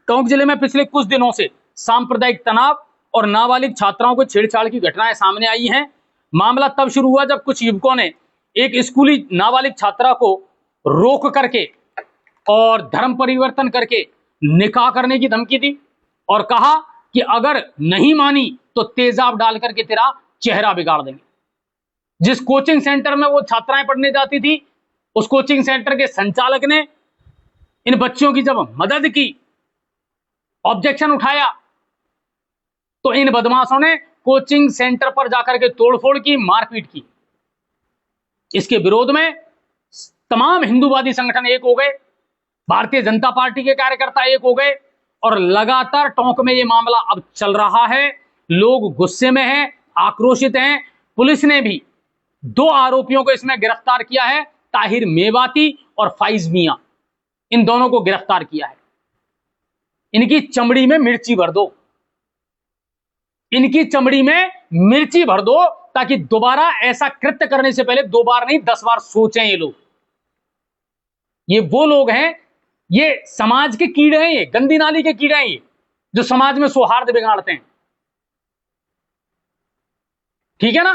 टोंक जिले में पिछले कुछ दिनों से सांप्रदायिक तनाव और नाबालिग छात्राओं को छेड़छाड़ की घटनाएं सामने आई हैं। मामला तब शुरू हुआ जब कुछ युवकों ने एक स्कूली नाबालिग छात्रा को रोक करके और धर्म परिवर्तन करके निकाह करने की धमकी दी और कहा कि अगर नहीं मानी तो तेजाब डाल करके तेरा चेहरा बिगाड़ देंगे। जिस कोचिंग सेंटर में वो छात्राएं पढ़ने जाती थी, उस कोचिंग सेंटर के संचालक ने इन बच्चियों की जब मदद की, ऑब्जेक्शन उठाया, तो इन बदमाशों ने कोचिंग सेंटर पर जाकर के तोड़फोड़ की, मारपीट की। इसके विरोध में तमाम हिंदूवादी संगठन एक हो गए, भारतीय जनता पार्टी के कार्यकर्ता एक हो गए और लगातार टोंक में यह मामला अब चल रहा है। लोग गुस्से में हैं, आक्रोशित हैं। पुलिस ने भी 2 आरोपियों को इसमें गिरफ्तार किया है, ताहिर मेवाती और फाइज मियां, इन दोनों को गिरफ्तार किया है। इनकी चमड़ी में मिर्ची भर दो, इनकी चमड़ी में मिर्ची भर दो, ताकि दोबारा ऐसा कृत्य करने से पहले 2 बार नहीं 10 बार सोचें ये लोग। ये वो लोग हैं, ये समाज के कीड़े हैं, ये गंदी नाली के कीड़े हैं, ये जो समाज में सौहार्द बिगाड़ते हैं। ठीक है ना,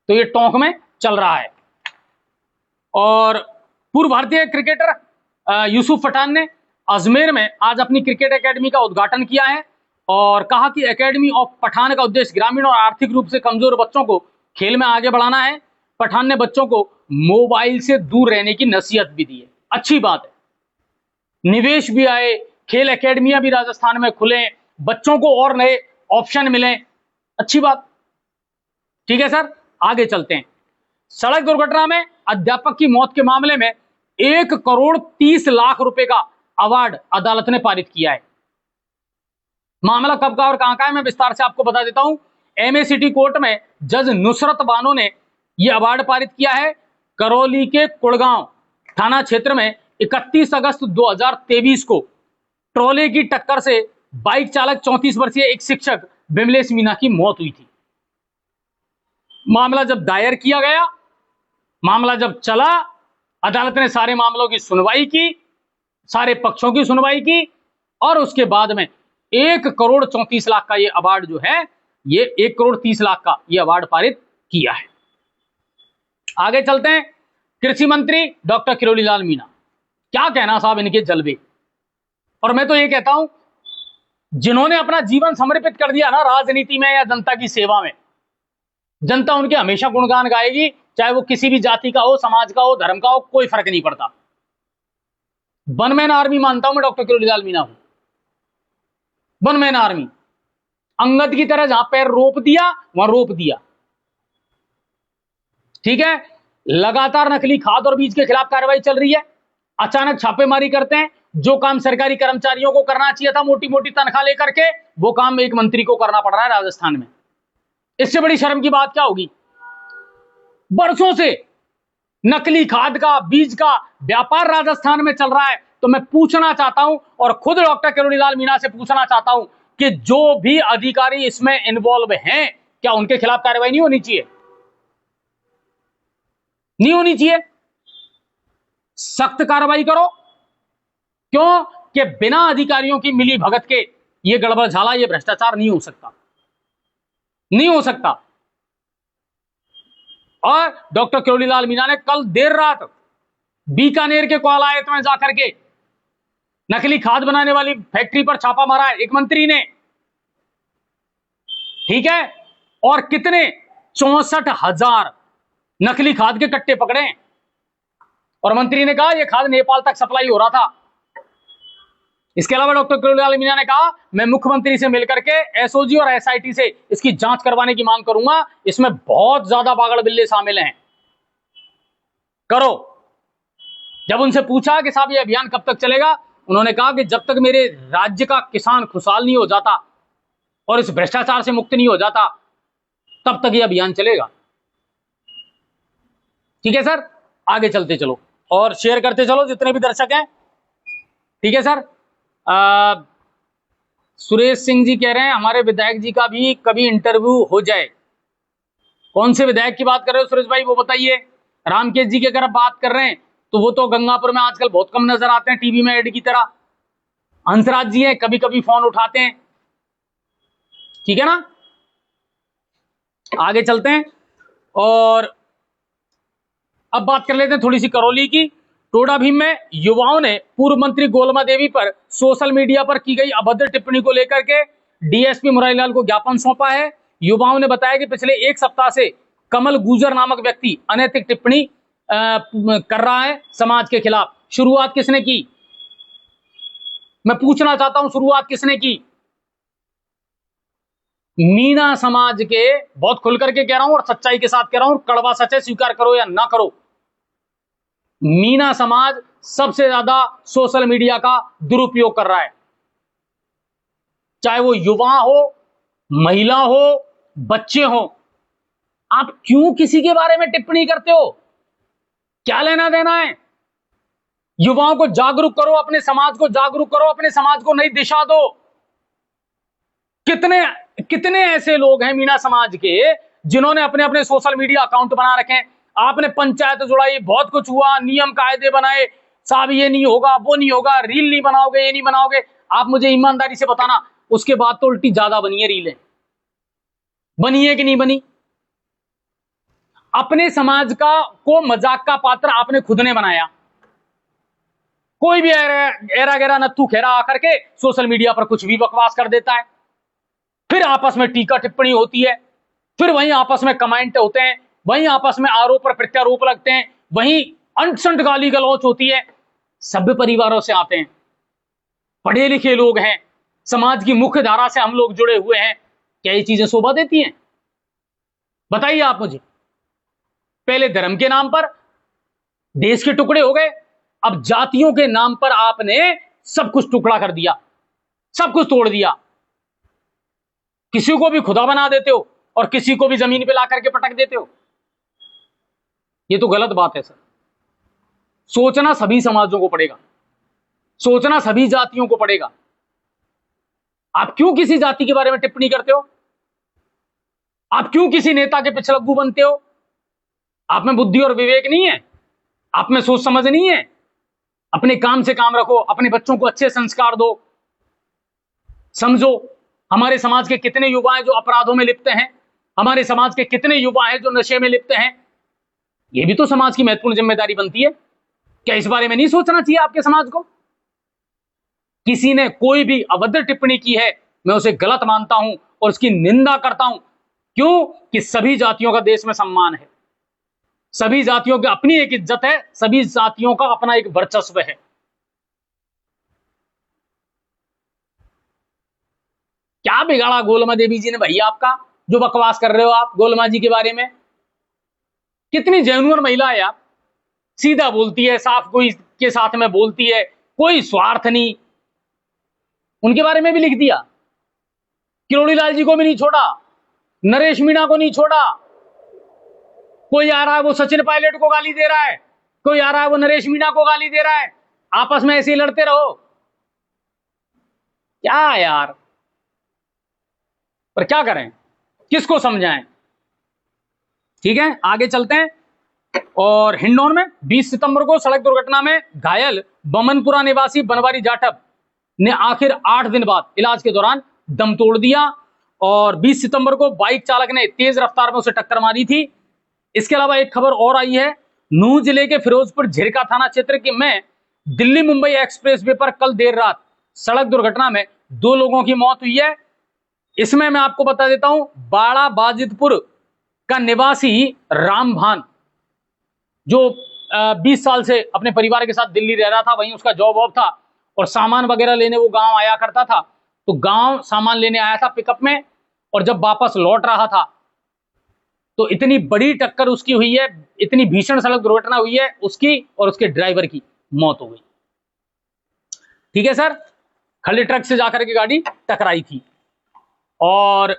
तो ये टोंक में चल रहा है। और पूर्व भारतीय क्रिकेटर यूसुफ पठान ने अजमेर में आज अपनी क्रिकेट एकेडमी का उद्घाटन किया है और कहा कि एकेडमी ऑफ पठान का उद्देश्य ग्रामीण और आर्थिक रूप से कमजोर बच्चों को खेल में आगे बढ़ाना है। पठान ने बच्चों को मोबाइल से दूर रहने की नसीहत भी दी है। अच्छी बात है, निवेश भी आए, खेल एकेडमियां भी राजस्थान में खुले, बच्चों को और नए ऑप्शन मिले, अच्छी बात। ठीक है सर, आगे चलते हैं। सड़क दुर्घटना में अध्यापक की मौत के मामले में 1,30,00,000 रुपए का अवार्ड अदालत ने पारित किया है। मामला कब का और कहां का है, मैं विस्तार से आपको बता देता हूं। एमए सिटी कोर्ट में जज नुसरत बानो ने यह अवार्ड पारित किया है। करौली के कुड़गांव थाना क्षेत्र में 31 अगस्त 2023 को ट्रोले की टक्कर से बाइक चालक 34 वर्षीय एक शिक्षक बिमलेश मीणा की मौत हुई थी। मामला जब दायर किया गया, मामला जब चला, अदालत ने सारे मामलों की सुनवाई की, सारे पक्षों की सुनवाई की और उसके बाद में 1,34,00,000 का ये अवार्ड जो है, ये 1,30,00,000 का ये अवार्ड पारित किया है। आगे चलते हैं। कृषि मंत्री डॉक्टर किरोड़ी लाल मीणा, क्या कहना साहब इनके जलवे। और मैं तो ये कहता हूं, जिन्होंने अपना जीवन समर्पित कर दिया ना राजनीति में या जनता की सेवा में, जनता उनके हमेशा गुणगान गाएगी, चाहे वो किसी भी जाति का हो, समाज का हो, धर्म का हो, कोई फर्क नहीं पड़ता। वन मैन आर्मी मानता हूं मैं डॉक्टर किरोड़ी लाल मीणा को, वन मैन आर्मी। अंगद की तरह जहां पैर रोप दिया वहां रोप दिया, ठीक है। लगातार नकली खाद और बीज के खिलाफ कार्रवाई चल रही है। अचानक छापेमारी करते हैं। जो काम सरकारी कर्मचारियों को करना चाहिए था मोटी मोटी तनख्वाह लेकर के, वो काम एक मंत्री को करना पड़ रहा है राजस्थान में। इससे बड़ी शर्म की बात क्या होगी। बरसों से नकली खाद का, बीज का व्यापार राजस्थान में चल रहा है। तो मैं पूछना चाहता हूं और खुद डॉक्टर किरोड़ी लाल मीणा से पूछना चाहता हूं कि जो भी अधिकारी इसमें इन्वॉल्व हैं, क्या उनके खिलाफ कार्रवाई नहीं होनी चाहिए? नहीं होनी चाहिए? सख्त कार्रवाई करो। क्यों कि बिना अधिकारियों की मिली भगत के ये गड़बड़ झाला, ये भ्रष्टाचार नहीं हो सकता, नहीं हो सकता। और डॉक्टर किरोड़ी लाल मीणा ने कल देर रात बीकानेर के कोलायत में जाकर के नकली खाद बनाने वाली फैक्ट्री पर छापा मारा है एक मंत्री ने, ठीक है। और कितने 64,000 नकली खाद के कट्टे पकड़े। और मंत्री ने कहा यह खाद नेपाल तक सप्लाई हो रहा था। इसके अलावा डॉक्टर किरोड़ी लाल मीणा ने कहा मैं मुख्यमंत्री से मिलकर के एसओजी और एसआईटी से इसकी जांच करवाने की मांग करूंगा, इसमें बहुत ज्यादा बागड़ बिल्ले शामिल हैं, करो। जब उनसे पूछा कि साहब ये अभियान कब तक चलेगा, उन्होंने कहा कि जब तक मेरे राज्य का किसान खुशहाल नहीं हो जाता और इस भ्रष्टाचार से मुक्त नहीं हो जाता, तब तक ये अभियान चलेगा। ठीक है सर, आगे चलते चलो और शेयर करते चलो जितने भी दर्शक हैं, ठीक है सर। सुरेश सिंह जी कह रहे हैं हमारे विधायक जी का भी कभी इंटरव्यू हो जाए। कौन से विधायक की बात कर रहे हो सुरेश भाई, वो बताइए। रामकेश जी की अगर आप बात कर रहे हैं तो वो तो गंगापुर में आजकल बहुत कम नजर आते हैं टीवी में एड की तरह। हंसराज जी हैं, कभी कभी फोन उठाते हैं, ठीक है ना। आगे चलते हैं और अब बात कर लेते हैं थोड़ी सी करौली की। टोडा भीम में युवाओं ने पूर्व मंत्री गोलमा देवी पर सोशल मीडिया पर की गई अभद्र टिप्पणी को लेकर के डीएसपी मुरारीलाल को ज्ञापन सौंपा है। युवाओं ने बताया कि पिछले एक सप्ताह से कमल गुजर नामक व्यक्ति अनैतिक टिप्पणी कर रहा है समाज के खिलाफ। शुरुआत किसने की, मैं पूछना चाहता हूं, शुरुआत किसने की? मीणा समाज के, बहुत खुल करके कह रहा हूं और सच्चाई के साथ कह रहा हूं, कड़वा सच है, स्वीकार करो या ना करो। मीणा समाज सबसे ज्यादा सोशल मीडिया का दुरुपयोग कर रहा है, चाहे वो युवा हो, महिला हो, बच्चे हो। आप क्यों किसी के बारे में टिप्पणी करते हो? क्या लेना देना है? युवाओं को जागरूक करो, अपने समाज को जागरूक करो, अपने समाज को नई दिशा दो। कितने कितने ऐसे लोग हैं मीणा समाज के जिन्होंने अपने अपने सोशल मीडिया अकाउंट बना रखे हैं। आपने पंचायत जुड़ाई, बहुत कुछ हुआ, नियम कायदे बनाए, साहब ये नहीं होगा, वो नहीं होगा, रील नहीं बनाओगे, ये नहीं बनाओगे। आप मुझे ईमानदारी से बताना, उसके बाद तो उल्टी ज्यादा बनी है रीलें, बनी है कि नहीं बनी? अपने समाज का को मजाक का पात्र आपने खुद ने बनाया। कोई भी एरा गैरा नत्थू खेरा आकर के सोशल मीडिया पर कुछ भी बकवास कर देता है, फिर आपस में टीका टिप्पणी होती है, फिर वहीं आपस में कमेंट होते हैं, वहीं आपस में आरोप और प्रत्यारोप लगते हैं, वहीं अंट गाली गलौच होती है। सभ्य परिवारों से आते हैं, पढ़े लिखे लोग हैं, समाज की मुख्य धारा से हम लोग जुड़े हुए हैं। क्या ये चीजें शोभा देती हैं? बताइए आप मुझे। पहले धर्म के नाम पर देश के टुकड़े हो गए, अब जातियों के नाम पर आपने सब कुछ टुकड़ा कर दिया, सब कुछ तोड़ दिया। किसी को भी खुदा बना देते हो और किसी को भी जमीन पे ला करके पटक देते हो। ये तो गलत बात है सर। सोचना सभी समाजों को पड़ेगा, सोचना सभी जातियों को पड़ेगा। आप क्यों किसी जाति के बारे में टिप्पणी करते हो? आप क्यों किसी नेता के पिछलग्गू बनते हो? आप में बुद्धि और विवेक नहीं है? आप में सोच समझ नहीं है? अपने काम से काम रखो, अपने बच्चों को अच्छे संस्कार दो। समझो हमारे समाज के कितने युवा हैं जो अपराधों में लिप्त हैं, हमारे समाज के कितने युवा हैं जो नशे में लिप्त हैं। यह भी तो समाज की महत्वपूर्ण जिम्मेदारी बनती है। क्या इस बारे में नहीं सोचना चाहिए आपके समाज को? किसी ने कोई भी अभद्र टिप्पणी की है, मैं उसे गलत मानता हूं और उसकी निंदा करता हूं। क्यों? कि सभी जातियों का देश में सम्मान है, सभी जातियों की अपनी एक इज्जत है, सभी जातियों का अपना एक वर्चस्व है। क्या बिगाड़ा गोलमा देवी जी ने भैया आपका, जो बकवास कर रहे हो आप गोलमा जी के बारे में? कितनी जेन्युइन महिला है आप, सीधा बोलती है, साफ कोई के साथ में बोलती है, कोई स्वार्थ नहीं। उनके बारे में भी लिख दिया, किरोड़ी लाल जी को भी नहीं छोड़ा, नरेश मीणा को नहीं छोड़ा। कोई आ रहा है वो सचिन पायलट को गाली दे रहा है, कोई आ रहा है वो नरेश मीणा को गाली दे रहा है। आपस में ऐसे ही लड़ते रहो। क्या यार, पर क्या करें, किसको समझाएं? ठीक है, आगे चलते हैं। और हिंडौन में 20 सितंबर को सड़क दुर्घटना में घायल बमनपुरा निवासी बनवारी जाटव ने आखिर 8 दिन बाद इलाज के दौरान दम तोड़ दिया। और 20 सितंबर को बाइक चालक ने तेज रफ्तार में उसे टक्कर मारी थी। इसके अलावा एक खबर और आई है, नूंह जिले के फिरोजपुर झिरका थाना क्षेत्र के में दिल्ली मुंबई एक्सप्रेस वे पर कल देर रात सड़क दुर्घटना में 2 लोगों की मौत हुई है। इसमें मैं आपको बता देता हूं, बाड़ा बाजिदपुर का निवासी रामभान, जो 20 साल से अपने परिवार के साथ दिल्ली रह रहा था, वहीं उसका जॉब वॉब था और सामान वगैरह लेने वो गांव आया करता था। तो गांव सामान लेने आया था पिकअप में, और जब वापस लौट रहा था तो इतनी बड़ी टक्कर उसकी हुई है, इतनी भीषण सड़क दुर्घटना हुई है, उसकी और उसके ड्राइवर की मौत हो गई। ठीक है सर, खली ट्रक से जाकर के गाड़ी टकराई थी। और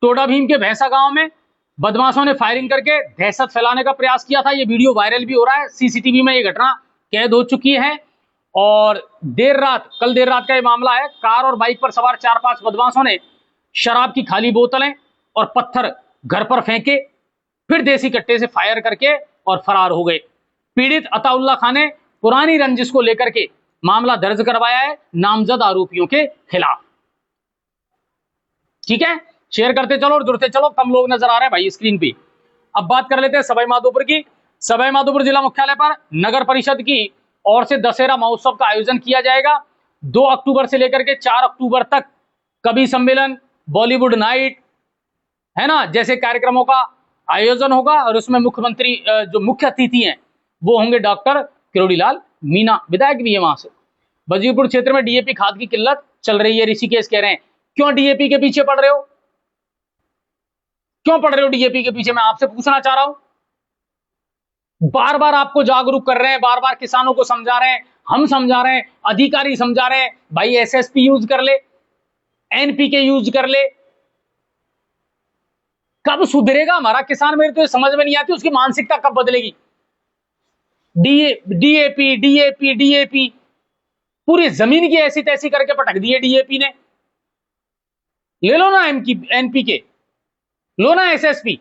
टोडा भीम के भैंसा गांव में बदमाशों ने फायरिंग करके दहशत फैलाने का प्रयास किया था। यह वीडियो वायरल भी हो रहा है, सीसीटीवी में यह घटना कैद हो चुकी है। और कल देर रात का यह मामला है। कार और बाइक पर सवार 4-5 बदमाशों ने शराब की खाली बोतलें और पत्थर घर पर फेंके, फिर देसी कट्टे से फायर करके और फरार हो गए। पीड़ित अताउल्ला खान ने पुरानी रंजिश को लेकर के मामला दर्ज करवाया है नामजद आरोपियों के खिलाफ। ठीक है, शेयर करते चलो और जुड़ते चलो। कम लोग नजर आ रहे हैं भाई स्क्रीन पे। अब बात कर लेते हैं सवाई माधोपुर की। सवाई माधोपुर जिला मुख्यालय पर नगर परिषद की ओर से दशहरा महोत्सव का आयोजन किया जाएगा। 2 अक्टूबर से लेकर के 4 अक्टूबर तक कवि सम्मेलन, बॉलीवुड नाइट, है ना, जैसे कार्यक्रमों का आयोजन होगा। और उसमें मुख्यमंत्री जो मुख्य अतिथि हैं वो होंगे डॉक्टर किरोड़ी लाल मीणा, विधायक भी है वहां से। वजीरपुर क्षेत्र में डीएपी खाद की किल्लत चल रही है, ऋषिकेश कह रहे हैं। क्यों डीएपी के पीछे पड़ रहे हो? क्यों पड़ रहे हो डीएपी के पीछे? मैं आपसे पूछना चाह रहा हूं। बार बार आपको जागरूक कर रहे हैं, बार बार किसानों को समझा रहे हैं, हम समझा रहे हैं, अधिकारी समझा रहे हैं, भाई एसएसपी यूज कर ले, एनपीके यूज कर ले। कब सुधरेगा हमारा किसान? मेरे तो ये समझ में नहीं आती, उसकी मानसिकता कब बदलेगी? डीएपी डीएपी डीएपी, पूरी जमीन की ऐसी तैसी करके पटक दी है डीएपी ने। ले लो ना एनपीके, लो ना एसएसपी।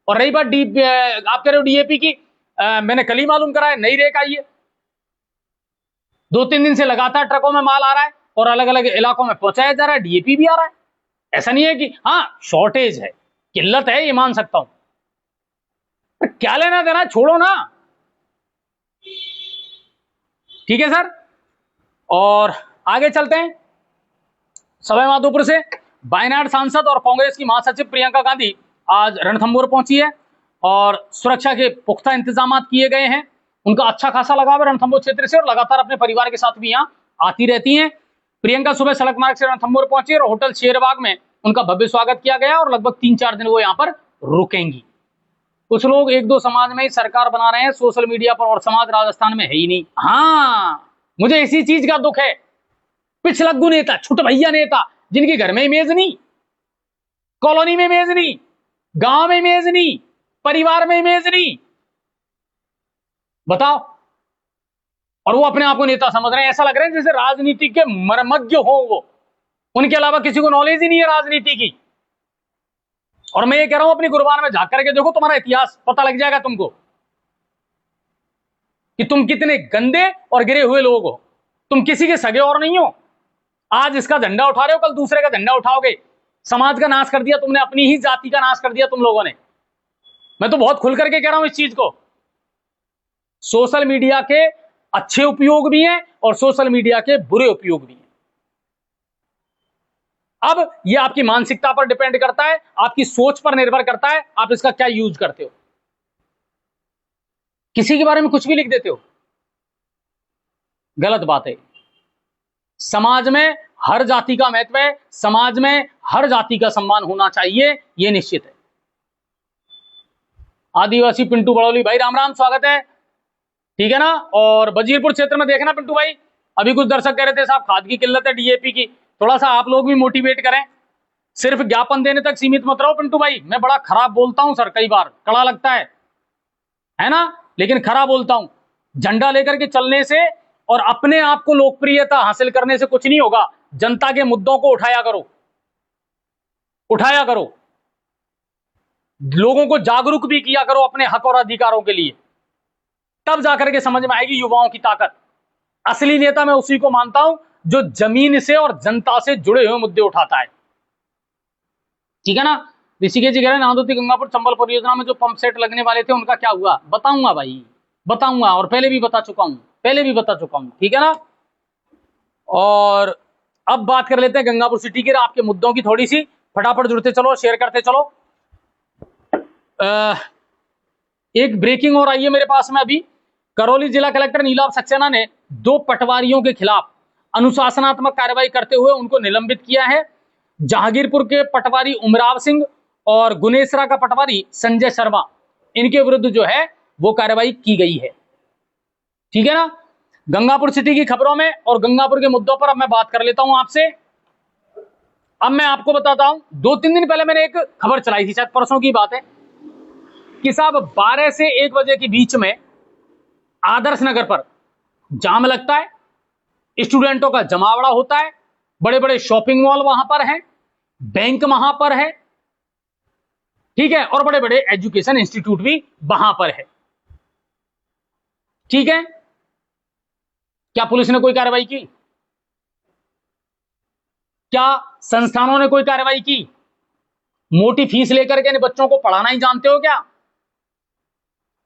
और रही बात आप कह रहे हो डीएपी की, मैंने कल ही मालूम करा है, नई रेक आई है। 2-3 दिन से लगातार ट्रकों में माल आ रहा है और अलग अलग इलाकों में पहुंचाया जा रहा है, डीएपी भी आ रहा है। ऐसा नहीं है कि हाँ शॉर्टेज है, किल्लत है, ये मान सकता हूं। क्या लेना देना, छोड़ो ना। ठीक है सर, और आगे चलते हैं। सवाई माधोपुर से वायनाड सांसद और कांग्रेस की महासचिव प्रियंका गांधी आज रणथंभौर पहुंची है और सुरक्षा के पुख्ता इंतजाम किए गए हैं। उनका अच्छा खासा लगाव है रणथंभौर क्षेत्र से और लगातार अपने परिवार के साथ भी यहां आती रहती हैं। प्रियंका सुबह सड़क मार्ग से रणथंभौर पहुंची और होटल शेरबाग में उनका भव्य स्वागत किया गया और लगभग 3-4 दिन वो यहां पर रुकेंगी। कुछ लोग एक दो समाज में ही सरकार बना रहे हैं सोशल मीडिया पर, और समाज राजस्थान में है ही नहीं। हाँ, मुझे इसी चीज का दुख है। पिछलग्गू नेता, छुट भैया नेता, जिनके घर में इमेज नहीं, कॉलोनी में इमेज नहीं, गांव में इमेज नहीं, परिवार में इमेज नहीं, बताओ। और वो अपने आप को नेता समझ रहे हैं। ऐसा लग रहा है जैसे राजनीति के मर्मज्ञ हो वो, उनके अलावा किसी को नॉलेज ही नहीं है राजनीति की। और मैं ये कह रहा हूं, अपनी गुरबान में झांक करके देखो, तुम्हारा इतिहास पता लग जाएगा तुमको कि तुम कितने गंदे और गिरे हुए लोग हो। तुम किसी के सगे और नहीं हो। आज इसका झंडा उठा रहे हो, कल दूसरे का झंडा उठाओगे। समाज का नाश कर दिया तुमने, अपनी ही जाति का नाश कर दिया तुम लोगों ने। मैं तो बहुत खुल करके कह रहा हूं इस चीज को। सोशल मीडिया के अच्छे उपयोग भी हैं और सोशल मीडिया के बुरे उपयोग भी हैं। अब यह आपकी मानसिकता पर डिपेंड करता है, आपकी सोच पर निर्भर करता है, आप इसका क्या यूज करते हो। किसी के बारे में कुछ भी लिख देते हो, गलत बात है। समाज में हर जाति का महत्व है, समाज में हर जाति का सम्मान होना चाहिए, यह निश्चित है। आदिवासी पिंटू बड़ौली भाई, राम राम, स्वागत है, ठीक है ना। और बजीरपुर क्षेत्र में देखना पिंटू भाई, अभी कुछ दर्शक कह रहे थे साहब खाद की किल्लत है, डीएपी की, थोड़ा सा आप लोग भी मोटिवेट करें। सिर्फ ज्ञापन देने तक सीमित मत रहो पिंटू भाई। मैं बड़ा खराब बोलता हूं सर, कई बार कड़ा लगता है ना, लेकिन खराब बोलता हूं। झंडा लेकर के चलने से और अपने आप को लोकप्रियता हासिल करने से कुछ नहीं होगा। जनता के मुद्दों को उठाया करो, उठाया करो, लोगों को जागरूक भी किया करो अपने हक और अधिकारों के लिए, तब जाकर के समझ में आएगी युवाओं की ताकत। असली नेता मैं उसी को मानता हूं जो जमीन से और जनता से जुड़े हुए मुद्दे उठाता है, ठीक है ना। ऋषिकेश जी कह रहे हैं नांदोती गंगापुर चंबल परियोजना में जो पंप सेट लगने वाले थे उनका क्या हुआ। बताऊंगा भाई, बताऊंगा, और पहले भी बता चुका हूं, ठीक है ना। और अब बात कर लेते हैं गंगापुर सिटी के आपके मुद्दों की थोड़ी सी। फटाफट जुड़ते चलो, शेयर करते चलो। एक ब्रेकिंग और आई है मेरे पास में अभी। करौली जिला कलेक्टर नीलाभ सक्सेना ने 2 पटवारियों के खिलाफ अनुशासनात्मक कार्रवाई करते हुए उनको निलंबित किया है। जहांगीरपुर के पटवारी उमराव सिंह और गुनेसरा का पटवारी संजय शर्मा, इनके विरुद्ध जो है वो कार्रवाई की गई है, ठीक है ना। गंगापुर सिटी की खबरों में और गंगापुर के मुद्दों पर अब मैं बात कर लेता हूं आपसे। अब मैं आपको बताता हूं, 2-3 दिन पहले मैंने एक खबर चलाई थी, शायद परसों की बात है, कि साहब 12 से 1 बजे के बीच में आदर्श नगर पर जाम लगता है, स्टूडेंटों का जमावड़ा होता है, बड़े बड़े शॉपिंग मॉल वहां पर हैं, बैंक वहां पर है, ठीक है, और बड़े बड़े एजुकेशन इंस्टीट्यूट भी वहां पर है, ठीक है। क्या पुलिस ने कोई कार्रवाई की? क्या संस्थानों ने कोई कार्रवाई की? मोटी फीस लेकर के बच्चों को पढ़ाना ही जानते हो क्या?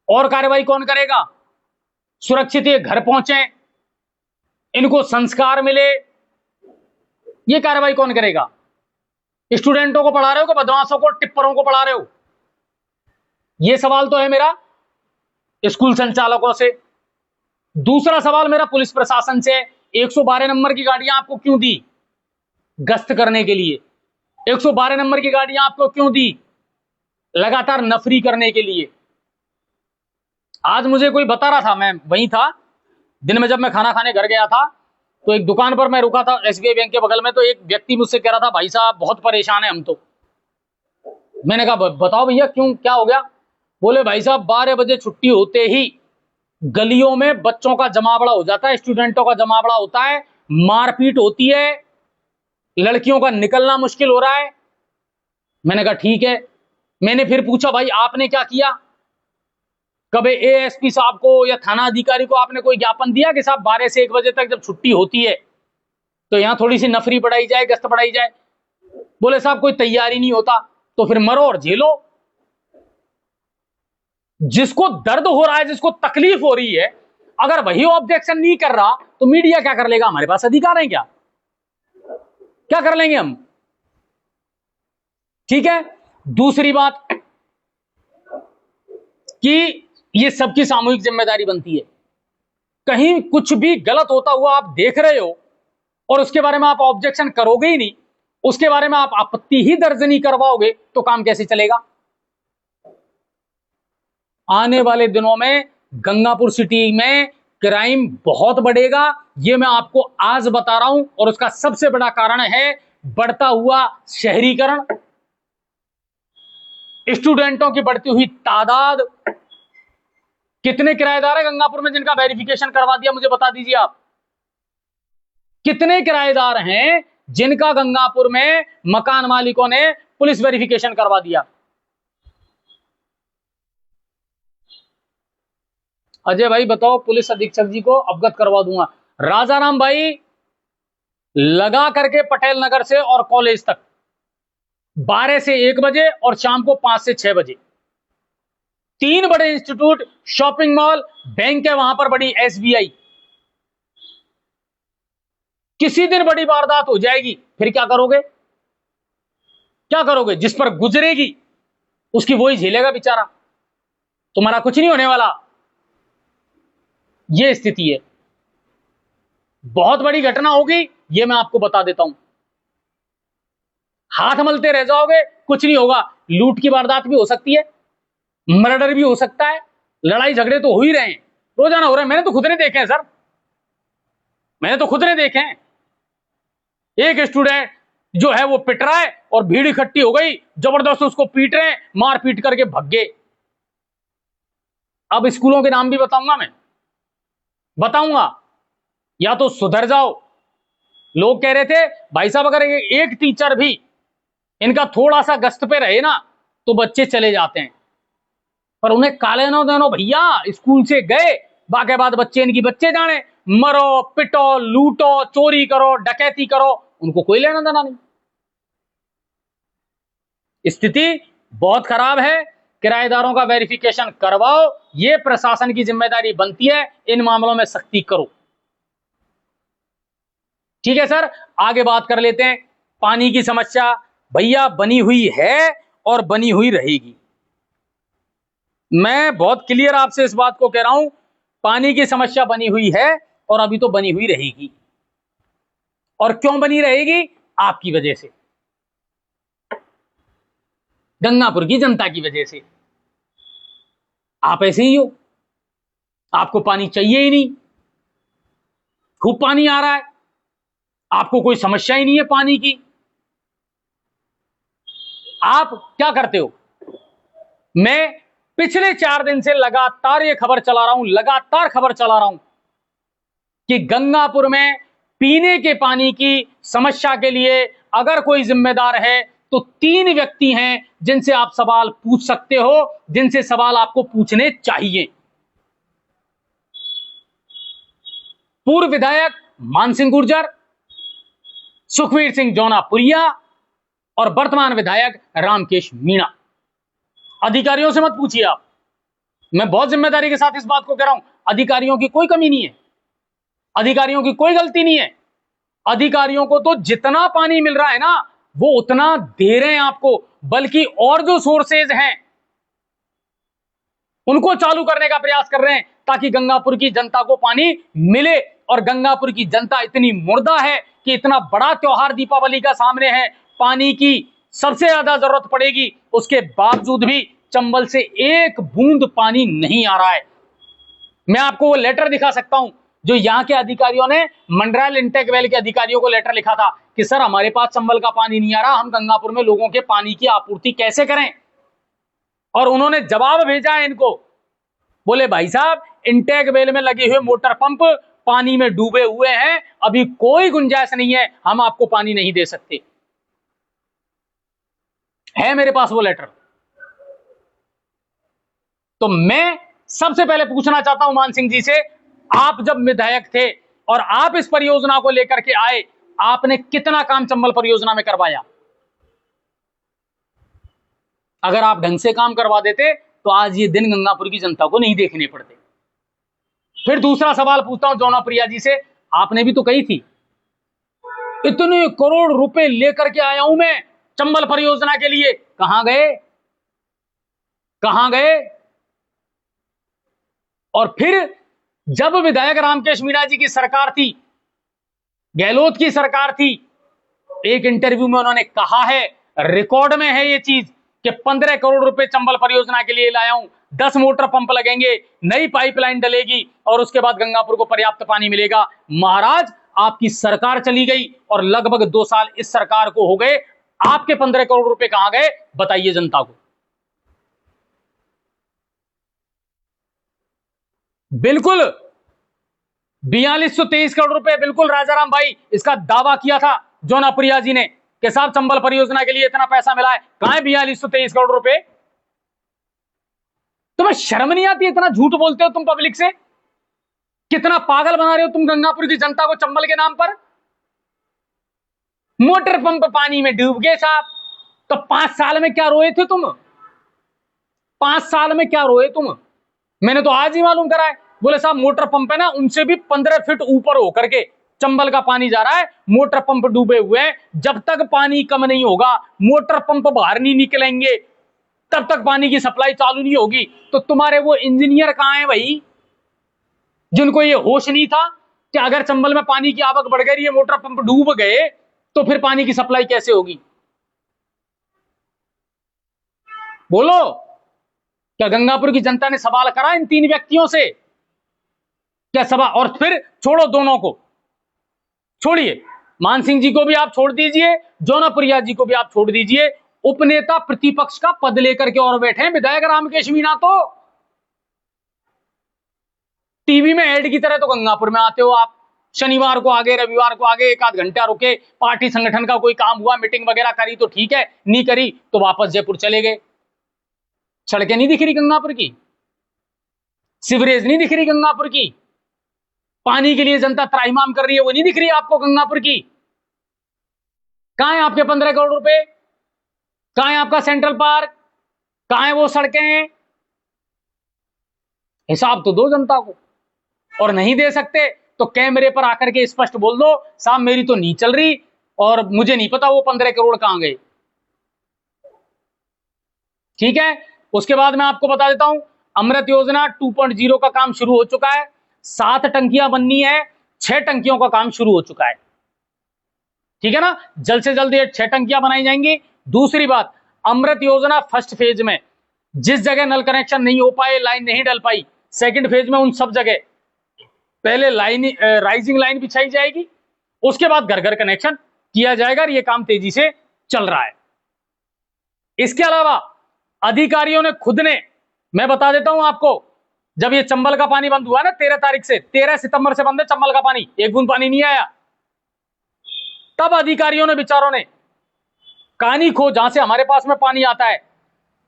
और कार्रवाई कौन करेगा? सुरक्षित ये घर पहुंचे, इनको संस्कार मिले, ये कार्रवाई कौन करेगा? स्टूडेंटों को पढ़ा रहे हो कि बदमाशों को, टिप्परों को पढ़ा रहे हो? ये सवाल तो है मेरा स्कूल संचालकों से। दूसरा सवाल मेरा पुलिस प्रशासन से। 112 नंबर की गाड़ियां आपको क्यों दी गश्त करने के लिए? 112 नंबर की गाड़ियां आपको क्यों दी? लगातार नफरी करने के लिए। आज मुझे कोई बता रहा था, मैं वहीं था दिन में, जब मैं खाना खाने घर गया था तो एक दुकान पर मैं रुका था एसबीआई बैंक के बगल में, तो एक व्यक्ति मुझसे कह रहा था भाई साहब बहुत परेशान है हम तो। मैंने कहा बताओ भैया क्यों, क्या हो गया? बोले भाई साहब 12 बजे छुट्टी होते ही गलियों में बच्चों का जमावड़ा हो जाता है, स्टूडेंटों का जमावड़ा होता है, मारपीट होती है, लड़कियों का निकलना मुश्किल हो रहा है। मैंने कहा ठीक है। मैंने फिर पूछा भाई आपने क्या किया? कभी एएसपी साहब को या थाना अधिकारी को आपने कोई ज्ञापन दिया कि साहब 12 से 1 बजे तक जब छुट्टी होती है तो यहां थोड़ी सी नफरी बढ़ाई जाए, गश्त बढ़ाई जाए? बोले साहब कोई तैयारी नहीं होता। तो फिर मरो और झेलो। जिसको दर्द हो रहा है, जिसको तकलीफ हो रही है, अगर वही ऑब्जेक्शन नहीं कर रहा तो मीडिया क्या कर लेगा? हमारे पास अधिकार है क्या? क्या कर लेंगे हम? ठीक है। दूसरी बात कि ये सबकी सामूहिक जिम्मेदारी बनती है। कहीं कुछ भी गलत होता हुआ आप देख रहे हो और उसके बारे में आप ऑब्जेक्शन करोगे ही नहीं, उसके बारे में आप आपत्ति ही दर्ज नहीं करवाओगे, तो काम कैसे चलेगा? आने वाले दिनों में गंगापुर सिटी में क्राइम बहुत बढ़ेगा, ये मैं आपको आज बता रहा हूं। और उसका सबसे बड़ा कारण है बढ़ता हुआ शहरीकरण, स्टूडेंटों की बढ़ती हुई तादाद। कितने किराएदार है गंगापुर में जिनका वेरिफिकेशन करवा दिया, मुझे बता दीजिए आप। कितने किराएदार हैं जिनका गंगापुर में मकान मालिकों ने पुलिस वेरिफिकेशन करवा दिया? अजय भाई बताओ, पुलिस अधीक्षक जी को अवगत करवा दूंगा। राजाराम भाई, लगा करके पटेल नगर से और कॉलेज तक 12 से 1 बजे और शाम को 5 से 6 बजे 3 बड़े इंस्टीट्यूट, शॉपिंग मॉल, बैंक है वहां पर, बड़ी एसबीआई। किसी दिन बड़ी वारदात हो जाएगी, फिर क्या करोगे? क्या करोगे? जिस पर गुजरेगी उसकी वही झेलेगा बेचारा, तुम्हारा कुछ नहीं होने वाला। यह स्थिति है, बहुत बड़ी घटना होगी, यह मैं आपको बता देता हूं। हाथ मलते रह जाओगे, कुछ नहीं होगा। लूट की वारदात भी हो सकती है, मर्डर भी हो सकता है, लड़ाई झगड़े तो हो ही रहे हैं, रोजाना हो रहे हैं। मैंने तो खुद ने देखे हैं सर, मैंने तो खुद ने देखे हैं। एक स्टूडेंट जो है वो पिट रहा है और भीड़ इकट्ठी हो गई, जबरदस्त उसको पीट रहे हैं, मार पीट करके भाग गए। अब स्कूलों के नाम भी बताऊंगा, मैं बताऊंगा, या तो सुधर जाओ। लोग कह रहे थे भाई साहब अगर एक टीचर भी इनका थोड़ा सा गश्त पे रहे ना तो बच्चे चले जाते हैं, पर उन्हें काले ना देनो भैया, स्कूल से गए बाके बाद बच्चे इनकी बच्चे जाने, मरो पिटो लूटो चोरी करो डकैती करो, उनको कोई लेना देना नहीं। स्थिति बहुत खराब है, किराएदारों का वेरिफिकेशन करवाओ, यह प्रशासन की जिम्मेदारी बनती है, इन मामलों में सख्ती करो। ठीक है सर, आगे बात कर लेते हैं। पानी की समस्या भैया बनी हुई है और बनी हुई रहेगी। मैं बहुत क्लियर आपसे इस बात को कह रहा हूं, पानी की समस्या बनी हुई है और अभी तो बनी हुई रहेगी। और क्यों बनी रहेगी? आपकी वजह से, गंगापुर की जनता की वजह से। आप ऐसे ही हो, आपको पानी चाहिए ही नहीं, खूब पानी आ रहा है, आपको कोई समस्या ही नहीं है पानी की। आप क्या करते हो? मैं पिछले 4 दिन से लगातार ये खबर चला रहा हूं, लगातार खबर चला रहा हूं कि गंगापुर में पीने के पानी की समस्या के लिए अगर कोई जिम्मेदार है तो 3 व्यक्ति हैं जिनसे आप सवाल पूछ सकते हो, जिनसे सवाल आपको पूछने चाहिए। पूर्व विधायक मान सिंह गुर्जर, सुखवीर सिंह जौनापुरिया और वर्तमान विधायक रामकेश मीणा। अधिकारियों से मत पूछिए आप, मैं बहुत जिम्मेदारी के साथ इस बात को कह रहा हूं, अधिकारियों की कोई कमी नहीं है, अधिकारियों की कोई गलती नहीं है। अधिकारियों को तो जितना पानी मिल रहा है ना वो उतना दे रहे हैं आपको, बल्कि और जो सोर्सेज हैं उनको चालू करने का प्रयास कर रहे हैं ताकि गंगापुर की जनता को पानी मिले। और गंगापुर की जनता इतनी मुर्दा है कि इतना बड़ा त्योहार दीपावली का सामने है, पानी की सबसे ज्यादा जरूरत पड़ेगी, उसके बावजूद भी चंबल से एक बूंद पानी नहीं आ रहा है। मैं आपको वो लेटर दिखा सकता हूं जो यहां के अधिकारियों ने मंडरायल इंटेक वेल के अधिकारियों को लेटर लिखा था कि सर हमारे पास चंबल का पानी नहीं आ रहा, हम गंगापुर में लोगों के पानी की आपूर्ति कैसे करें। और उन्होंने जवाब भेजा है इनको, बोले भाई साहब इंटेक वेल में लगे हुए मोटर पंप पानी में डूबे हुए हैं, अभी कोई गुंजाइश नहीं है, हम आपको पानी नहीं दे सकते। है मेरे पास वो लेटर। तो मैं सबसे पहले पूछना चाहता हूं मान सिंह जी से, आप जब विधायक थे और आप इस परियोजना को लेकर के आए, आपने कितना काम चंबल परियोजना में करवाया? अगर आप ढंग से काम करवा देते तो आज ये दिन गंगापुर की जनता को नहीं देखने पड़ते। फिर दूसरा सवाल पूछता हूं जौनाप्रिया जी से, आपने भी तो कही थी इतने करोड़ रुपए लेकर के आया हूं मैं चंबल परियोजना के लिए, कहां गए? कहां गए? और फिर जब विधायक रामकेश मीणा जी की सरकार थी, गहलोत की सरकार थी, एक इंटरव्यू में उन्होंने कहा है, रिकॉर्ड में है ये चीज, कि 15 करोड़ रुपए चंबल परियोजना के लिए लाया हूं, 10 मोटर पंप लगेंगे, नई पाइपलाइन डलेगी और उसके बाद गंगापुर को पर्याप्त पानी मिलेगा। महाराज, आपकी सरकार चली गई और लगभग 2 साल इस सरकार को हो गए। आपके 15 करोड़ रुपए कहां गए, बताइए जनता को। बिल्कुल 4223 करोड़ रुपए, बिल्कुल राजाराम भाई, इसका दावा किया था जौनापुरिया जी ने कि साहब चंबल परियोजना के लिए इतना पैसा मिला है। कहां है 4223 करोड़ रुपए? तुम्हें शर्म नहीं आती? इतना झूठ बोलते हो तुम पब्लिक से, कितना पागल बना रहे हो तुम गंगापुर की जनता को चंबल के नाम पर। मोटर पंप पानी में डूब गए साहब, तो 5 साल में क्या रोए थे तुम? 5 साल में क्या रोए तुम? मैंने तो आज ही मालूम करा है। बोले साहब मोटर पंप है ना, उनसे भी 15 फीट ऊपर होकर के चंबल का पानी जा रहा है, मोटर पंप डूबे हुए हैं। जब तक पानी कम नहीं होगा, मोटर पंप बाहर नहीं निकलेंगे, तब तक पानी की सप्लाई चालू नहीं होगी। तो तुम्हारे वो इंजीनियर कहां हैं भाई, जिनको ये होश नहीं था कि अगर चंबल में पानी की आवक बढ़ गई, ये मोटर पंप डूब गए, तो फिर पानी की सप्लाई कैसे होगी? बोलो, क्या गंगापुर की जनता ने सवाल करा इन 3 व्यक्तियों से? क्या सवाल? और फिर छोड़ो, दोनों को छोड़िए, मान सिंह जी को भी आप छोड़ दीजिए, जौनापुरिया जी को भी आप छोड़ दीजिए। उपनेता प्रतिपक्ष का पद लेकर के और बैठे हैं विधायक रामकेश मीणा। तो टीवी में ऐड की तरह तो गंगापुर में आते हो आप, शनिवार को आगे, रविवार को आगे, 1 आध घंटा रुके, पार्टी संगठन का कोई काम हुआ, मीटिंग वगैरह करी तो ठीक है, नहीं करी तो वापस जयपुर चले गए। सड़कें नहीं दिख रही गंगापुर की, सीवरेज नहीं दिख रही गंगापुर की, पानी के लिए जनता त्राहिमाम कर रही है, वो नहीं दिख रही आपको गंगापुर की। कहां है आपके 15 करोड़ रुपए? कहां है आपका सेंट्रल पार्क? कहां है वो सड़कें? हिसाब तो दो जनता को। और नहीं दे सकते तो कैमरे पर आकर के स्पष्ट बोल दो, साहब मेरी तो नहीं चल रही और मुझे नहीं पता वो 15 करोड़ कहां गए। ठीक है, उसके बाद मैं आपको बता देता हूं, अमृत योजना 2.0 का काम शुरू हो चुका है। 7 टंकियां बननी है, 6 टंकियों का काम शुरू हो चुका है। ठीक है ना, जल्द से जल्द ये 6 टंकियां बनाई जाएंगी। दूसरी बात, अमृत योजना फर्स्ट फेज में जिस जगह नल कनेक्शन नहीं हो पाए, लाइन नहीं डल पाई, सेकंड फेज में उन सब जगह पहले लाइन, राइजिंग लाइन बिछाई जाएगी, उसके बाद घर घर कनेक्शन किया जाएगा। ये काम तेजी से चल रहा है। इसके अलावा अधिकारियों ने खुद ने, मैं बता देता हूं आपको, जब ये चंबल का पानी बंद हुआ ना 13 तारीख से, 13 सितंबर से बंद है चंबल का पानी, एक बूंद पानी नहीं आया। तब अधिकारियों ने, बेचारों ने कानी खो, जहां से हमारे पास में पानी आता है,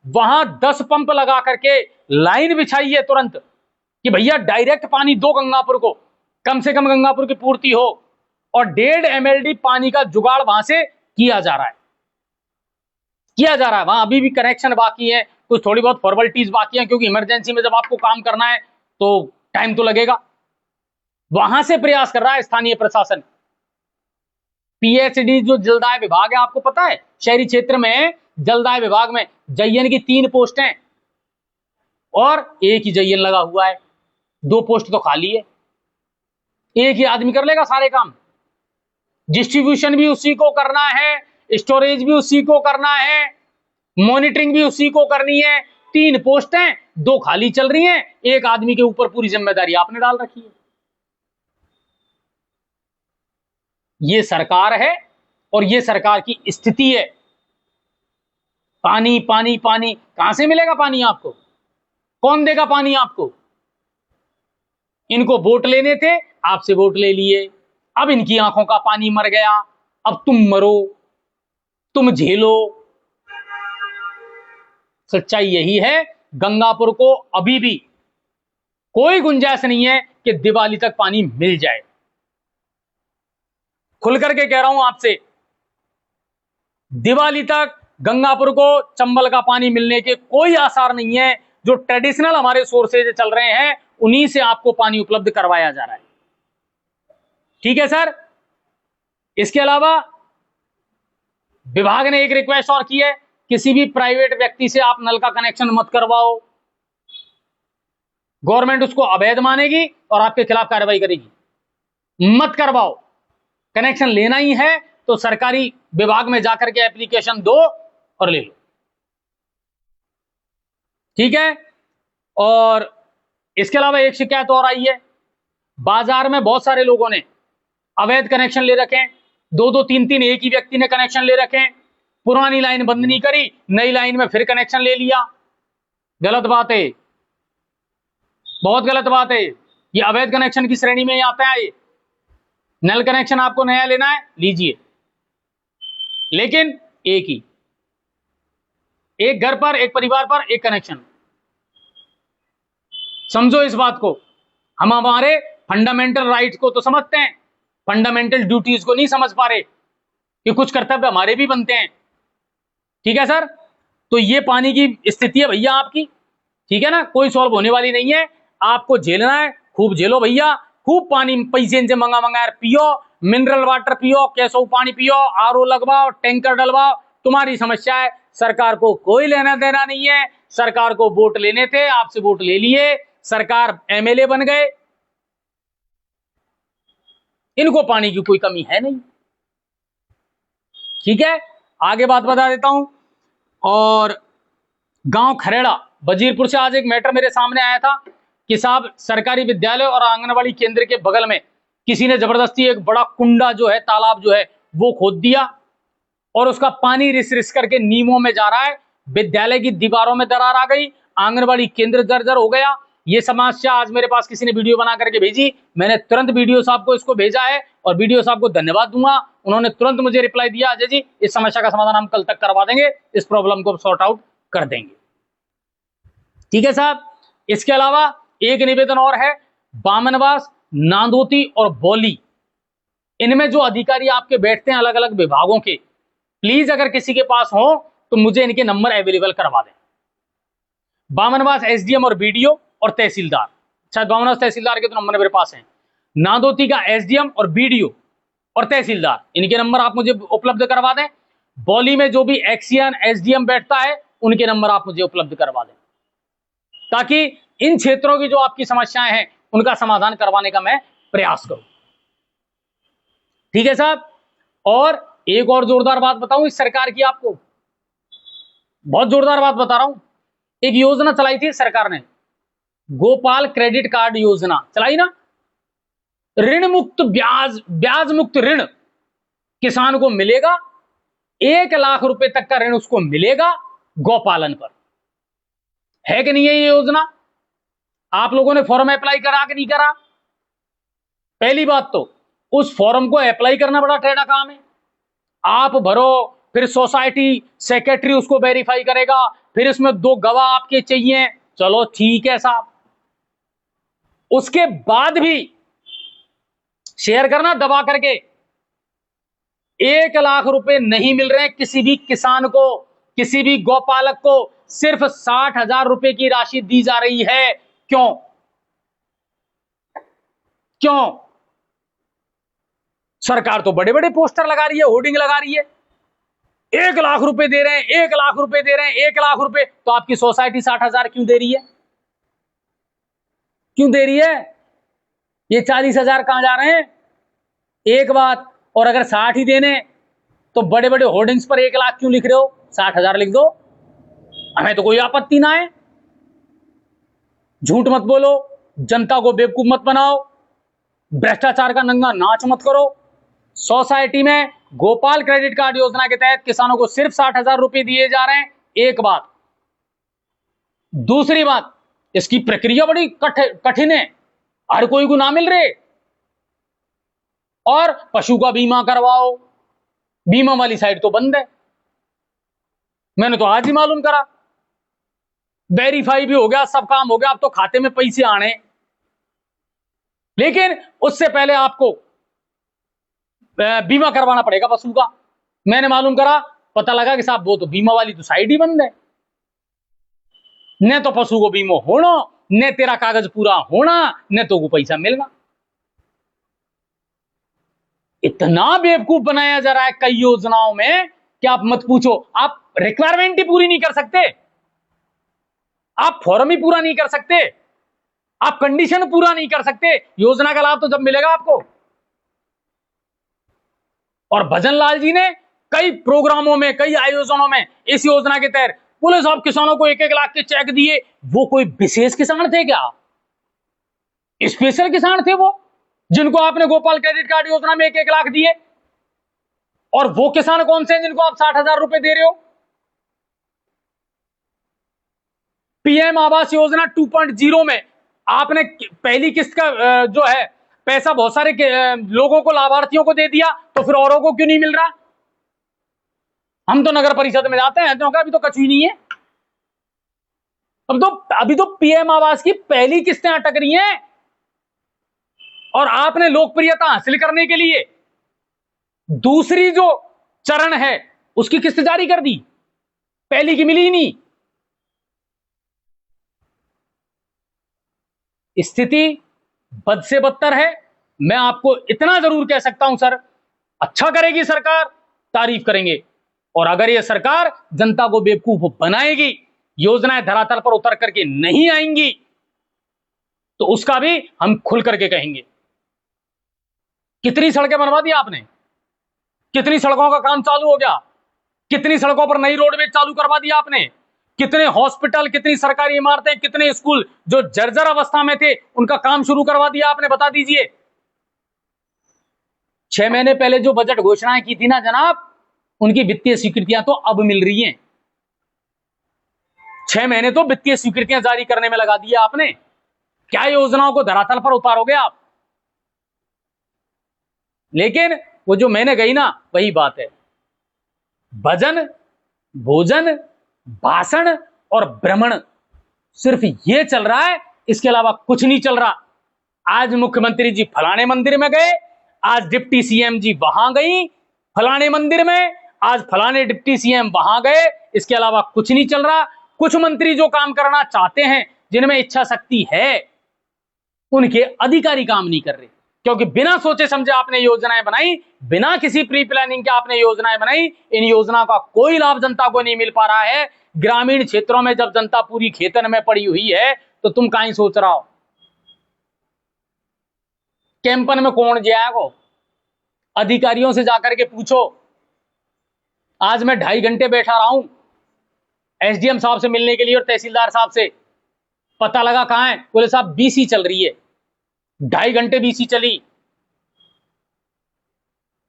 वहां 10 पंप लगा करके लाइन बिछाई है तुरंत कि भैया डायरेक्ट पानी दो गंगापुर को, कम से कम गंगापुर की पूर्ति हो। और 1.5 MLD पानी का जुगाड़ वहां से किया जा रहा है, वहां अभी भी कनेक्शन बाकी है, कुछ थोड़ी बहुत फॉर्मेलिटीज बाकी है, क्योंकि इमरजेंसी में जब आपको काम करना है तो टाइम तो लगेगा। वहां से प्रयास कर रहा है स्थानीय प्रशासन। PHD जो जलदाय विभाग है, आपको पता है शहरी क्षेत्र में जलदाय विभाग में जयन की 3 पोस्ट हैं और एक ही जयन लगा हुआ है, 2 पोस्ट तो खाली है। एक ही आदमी कर लेगा सारे काम, डिस्ट्रीब्यूशन भी उसी को करना है, स्टोरेज भी उसी को करना है, मॉनिटरिंग भी उसी को करनी है। 3 पोस्ट हैं, 2 खाली चल रही हैं, एक आदमी के ऊपर पूरी जिम्मेदारी आपने डाल रखी है। ये सरकार है और ये सरकार की स्थिति है। पानी पानी पानी, कहां से मिलेगा पानी आपको? कौन देगा पानी आपको? इनको वोट लेने थे, आपसे वोट ले लिए, अब इनकी आंखों का पानी मर गया, अब तुम मरो, तुम झेलो। सच्चाई यही है, गंगापुर को अभी भी कोई गुंजाइश नहीं है कि दिवाली तक पानी मिल जाए। खुल करके कह रहा हूं आपसे, दिवाली तक गंगापुर को चंबल का पानी मिलने के कोई आसार नहीं है। जो ट्रेडिशनल हमारे सोर्सेज चल रहे हैं, उन्हीं से आपको पानी उपलब्ध करवाया जा रहा है। ठीक है सर। इसके अलावा विभाग ने एक रिक्वेस्ट और की है, किसी भी प्राइवेट व्यक्ति से आप नल का कनेक्शन मत करवाओ, गवर्नमेंट उसको अवैध मानेगी और आपके खिलाफ कार्रवाई करेगी। मत करवाओ, कनेक्शन लेना ही है तो सरकारी विभाग में जाकर के एप्लीकेशन दो और ले लो। ठीक है। और इसके अलावा एक शिकायत और आई है, बाजार में बहुत सारे लोगों ने अवैध कनेक्शन ले रखे हैं, 2-2 3-3 एक ही व्यक्ति ने कनेक्शन ले रखे हैं, पुरानी लाइन बंद नहीं करी, नई लाइन में फिर कनेक्शन ले लिया। गलत बात है, बहुत गलत बात है। ये अवैध कनेक्शन की श्रेणी में ही आता है। ये नल कनेक्शन आपको नया लेना है, लीजिए, लेकिन एक घर पर, एक परिवार पर एक कनेक्शन। समझो इस बात को। हम हमारे फंडामेंटल राइट्स को तो समझते हैं, फंडामेंटल ड्यूटीज को नहीं समझ पा रहे कि कुछ कर्तव्य हमारे भी बनते हैं। ठीक है सर, तो ये पानी की स्थिति है भैया आपकी, ठीक है ना, कोई सॉल्व होने वाली नहीं है, आपको झेलना है, खूब झेलो भैया, खूब पानी पैसे इनसे मंगा यार पियो, मिनरल वाटर पियो, कैसो पानी पियो, आरओ लगवाओ, टैंकर डलवाओ, तुम्हारी समस्या है, सरकार को कोई लेना देना नहीं है। सरकार को वोट लेने थे, आपसे वोट ले लिए, सरकार एमएलए बन गए, इनको पानी की कोई कमी है नहीं। ठीक है, आगे बात बता देता हूं। और गांव खरेड़ा वजीरपुर से आज एक मैटर मेरे सामने आया था कि साहब सरकारी विद्यालय और आंगनबाड़ी केंद्र के बगल में किसी ने जबरदस्ती एक बड़ा कुंडा जो है, तालाब जो है वो खोद दिया और उसका पानी रिस रिस करके नीमों में जा रहा है। विद्यालय की दीवारों में दरार आ गई, आंगनबाड़ी केंद्र जर्जर हो गया। ये समस्या आज मेरे पास किसी ने वीडियो बना करके भेजी, मैंने तुरंत वीडियो साहब को इसको भेजा है और वीडियो साहब को धन्यवाद दूंगा, उन्होंने तुरंत मुझे रिप्लाई दिया, अजय जी इस समस्या का समाधान हम कल तक करवा देंगे, इस प्रॉब्लम को सॉर्ट आउट कर देंगे। ठीक है साहब, इसके अलावा एक निवेदन और है, बामनवास, नांदोती और बौली, इनमें जो अधिकारी आपके बैठते हैं अलग अलग विभागों के, प्लीज अगर किसी के पास हो तो मुझे इनके नंबर अवेलेबल करवा दें। बामनवास एसडीएम और बीडीओ और तहसीलदार, शायद बामनवास तहसीलदार के तो नंबर मेरे पास हैं, नांदोती का एसडीएम और बीडीओ और तहसीलदार, इनके नंबर आप मुझे उपलब्ध करवा दें। बौली में जो भी एक्सीएन एसडीएम बैठता है उनके नंबर आप मुझे उपलब्ध करवा दें, ताकि इन क्षेत्रों की जो आपकी समस्याएं हैं उनका समाधान करवाने का मैं प्रयास करूं। ठीक है साहब, और एक और जोरदार बात बताऊं इस सरकार की, आपको बहुत जोरदार बात बता रहा हूं। एक योजना चलाई थी सरकार ने, गोपाल क्रेडिट कार्ड योजना चलाई ना, ऋण मुक्त ब्याज मुक्त ऋण किसान को मिलेगा, 1 लाख रुपए तक का ऋण उसको मिलेगा गौपालन पर। है कि नहीं है ये योजना? आप लोगों ने फॉर्म अप्लाई करा कि नहीं करा? पहली बात तो उस फॉर्म को अप्लाई करना बड़ा टेढ़ा काम है, आप भरो, फिर सोसाइटी सेक्रेटरी उसको वेरीफाई करेगा, फिर इसमें 2 गवाह आपके चाहिए, चलो ठीक है साहब, उसके बाद भी शेयर करना दबा करके 1 लाख रुपए नहीं मिल रहे हैं किसी भी किसान को, किसी भी गौपालक को, सिर्फ 60,000 रुपए की राशि दी जा रही है। क्यों? क्यों? सरकार तो बड़े बड़े पोस्टर लगा रही है, होर्डिंग लगा रही है, 1 लाख रुपए दे रहे हैं, 1 लाख रुपए दे रहे हैं, 1 लाख रुपए, तो आपकी सोसाइटी 60,000 क्यों दे रही है? क्यों दे रही है? ये 40,000 कहां जा रहे हैं? एक बात, और अगर 60 ही देने तो बड़े बड़े होर्डिंग्स पर 1 लाख क्यों लिख रहे हो? 60,000 लिख दो, हमें तो कोई आपत्ति ना है। झूठ मत बोलो, जनता को बेवकूफ मत बनाओ, भ्रष्टाचार का नंगा नाच मत करो। सोसाइटी में गोपाल क्रेडिट कार्ड योजना के तहत किसानों को सिर्फ 60,000 रुपए दिए जा रहे हैं, एक बात। दूसरी बात, इसकी प्रक्रिया बड़ी कठिन है, हर कोई को ना मिल रहे। और पशु का बीमा करवाओ, बीमा वाली साइट तो बंद है, मैंने तो आज ही मालूम करा। वेरीफाई भी हो गया, सब काम हो गया, अब तो खाते में पैसे आने, लेकिन उससे पहले आपको बीमा करवाना पड़ेगा पशु का। मैंने मालूम करा, पता लगा कि साहब वो तो बीमा वाली तो साइड ही बंद है, न तो पशु को बीमा होना, न तेरा कागज पूरा होना, न तो को पैसा मिलना। इतना बेवकूफ बनाया जा रहा है कई योजनाओं में कि आप मत पूछो। आप रिक्वायरमेंट ही पूरी नहीं कर सकते, आप फॉर्म ही पूरा नहीं कर सकते, आप कंडीशन पूरा नहीं कर सकते, योजना का लाभ तो जब मिलेगा आपको। और भजन लाल जी ने कई प्रोग्रामों में, कई आयोजनों में इस योजना के तहत बोले साहब किसानों को 1-1 लाख के चेक दिए। वो कोई विशेष किसान थे क्या? स्पेशल किसान थे वो, जिनको आपने गोपाल क्रेडिट कार्ड योजना में 1-1 लाख दिए? और वो किसान कौन से हैं जिनको आप 60,000 रुपए दे रहे हो? पीएम आवास योजना 2.0 में आपने पहली किस्त का जो है पैसा बहुत सारे लोगों को, लाभार्थियों को दे दिया, तो फिर औरों को क्यों नहीं मिल रहा? हम तो नगर परिषद में जाते हैं तो अभी तो कछु ही नहीं है। अभी तो पीएम आवास की पहली किस्तें अटक रही हैं और आपने लोकप्रियता हासिल करने के लिए दूसरी जो चरण है उसकी किस्त जारी कर दी, पहली की मिली ही नहीं। स्थिति बद से बदतर है। मैं आपको इतना जरूर कह सकता हूं सर, अच्छा करेगी सरकार, तारीफ करेंगे, और अगर यह सरकार जनता को बेवकूफ बनाएगी, योजनाएं धरातल पर उतर करके नहीं आएंगी, तो उसका भी हम खुल करके कहेंगे। कितनी सड़कें बनवा दी आपने, कितनी सड़कों का काम चालू हो गया, कितनी सड़कों पर नई रोडवेज चालू करवा दी आपने, कितने हॉस्पिटल, कितनी सरकारी इमारतें, कितने स्कूल जो जर्जर अवस्था में थे उनका काम शुरू करवा दिया आपने, बता दीजिए। 6 महीने पहले जो बजट घोषणाएं की थी ना जनाब, उनकी वित्तीय स्वीकृतियां तो अब मिल रही हैं। 6 महीने तो वित्तीय स्वीकृतियां जारी करने में लगा दिया आपने, क्या योजनाओं को धरातल पर उतारोगे आप? लेकिन वो जो मैंने कही ना, वही बात है, भजन, भोजन, भाषण और भ्रमण, सिर्फ ये चल रहा है, इसके अलावा कुछ नहीं चल रहा। आज मुख्यमंत्री जी फलाने मंदिर में गए, आज डिप्टी सीएम जी वहां गई फलाने मंदिर में, आज फलाने डिप्टी सीएम वहां गए, इसके अलावा कुछ नहीं चल रहा। कुछ मंत्री जो काम करना चाहते हैं, जिनमें इच्छा शक्ति है, उनके अधिकारी काम नहीं कर रहे, क्योंकि बिना सोचे समझे आपने योजनाएं बनाई, बिना किसी प्री प्लानिंग के आपने योजनाएं बनाई। इन योजनाओं का कोई लाभ जनता को नहीं मिल पा रहा है। ग्रामीण क्षेत्रों में जब जनता पूरी खेतन में पड़ी हुई है, तो तुम कहीं सोच रहा हो? कैंपन में कौन जाएगा? अधिकारियों से जाकर के पूछो। आज मैं 2.5 घंटे बैठा रहा हूं एसडीएम साहब से मिलने के लिए और तहसीलदार साहब से। पता लगा कहां है, बोले साहब बीसी चल रही है। 2.5 घंटे बीसी चली,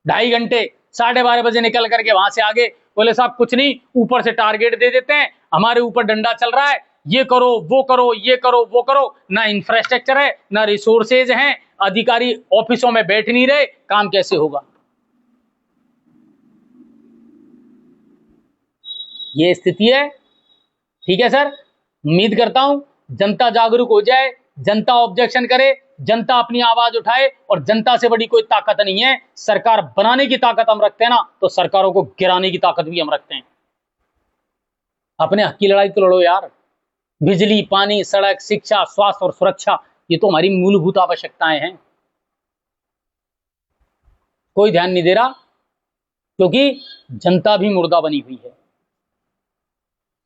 2.5 घंटे, 12:30 बजे निकल करके वहां से आगे, बोले साहब कुछ नहीं, ऊपर से टारगेट दे देते हैं, हमारे ऊपर डंडा चल रहा है, ये करो वो करो, ये करो वो करो। ना इंफ्रास्ट्रक्चर है, ना रिसोर्सेज हैं, अधिकारी ऑफिसों में बैठ नहीं रहे, काम कैसे होगा? ये स्थिति है। ठीक है सर, उम्मीद करता हूं जनता जागरूक हो जाए, जनता ऑब्जेक्शन करे, जनता अपनी आवाज उठाए, और जनता से बड़ी कोई ताकत नहीं है। सरकार बनाने की ताकत हम रखते हैं ना, तो सरकारों को गिराने की ताकत भी हम रखते हैं। अपने हक की लड़ाई तो लड़ो यार। बिजली, पानी, सड़क, शिक्षा, स्वास्थ्य और सुरक्षा, ये तो हमारी मूलभूत आवश्यकताएं हैं। कोई ध्यान नहीं दे रहा, क्योंकि जनता भी मुर्दा बनी हुई है।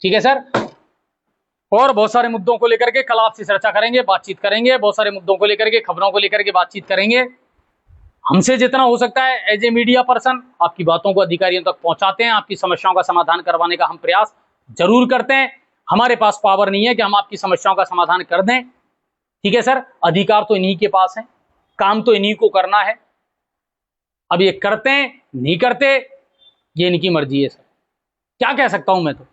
ठीक है सर, और बहुत सारे मुद्दों को लेकर के कल आपसे चर्चा करेंगे, बातचीत करेंगे। बहुत सारे मुद्दों को लेकर के, खबरों को लेकर के बातचीत करेंगे। हमसे जितना हो सकता है एज ए मीडिया पर्सन आपकी बातों को अधिकारियों तक पहुंचाते हैं, आपकी समस्याओं का समाधान करवाने का हम प्रयास जरूर करते हैं। हमारे पास पावर नहीं है कि हम आपकी समस्याओं का समाधान कर दें। ठीक है सर, अधिकार तो इन्हीं के पास है, काम तो इन्हीं को करना है। अब ये करते हैं नहीं करते, ये इनकी मर्जी है सर, क्या कह सकता हूं मैं तो।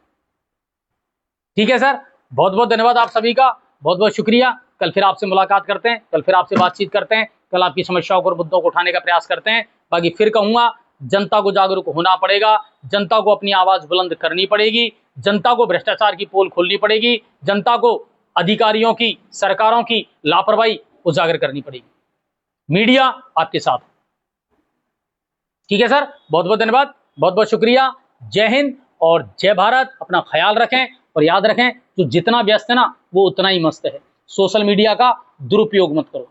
ठीक है सर, बहुत बहुत धन्यवाद आप सभी का, बहुत बहुत शुक्रिया। कल फिर आपसे मुलाकात करते हैं, कल फिर आपसे बातचीत करते हैं, कल आपकी समस्याओं और मुद्दों को उठाने का प्रयास करते हैं। बाकी फिर कहूंगा, जनता को जागरूक होना पड़ेगा, जनता को अपनी आवाज बुलंद करनी पड़ेगी, जनता को भ्रष्टाचार की पोल खोलनी पड़ेगी, जनता को अधिकारियों की, सरकारों की लापरवाही उजागर करनी पड़ेगी। मीडिया आपके साथ। ठीक है सर, बहुत बहुत धन्यवाद, बहुत बहुत शुक्रिया। जय हिंद और जय भारत। अपना ख्याल रखें और याद रखें, जो जितना व्यस्त है ना, वो उतना ही मस्त है। सोशल मीडिया का दुरुपयोग मत करो।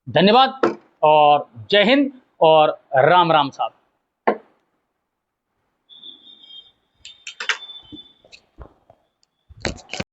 धन्यवाद और जय हिंद और राम राम साहब।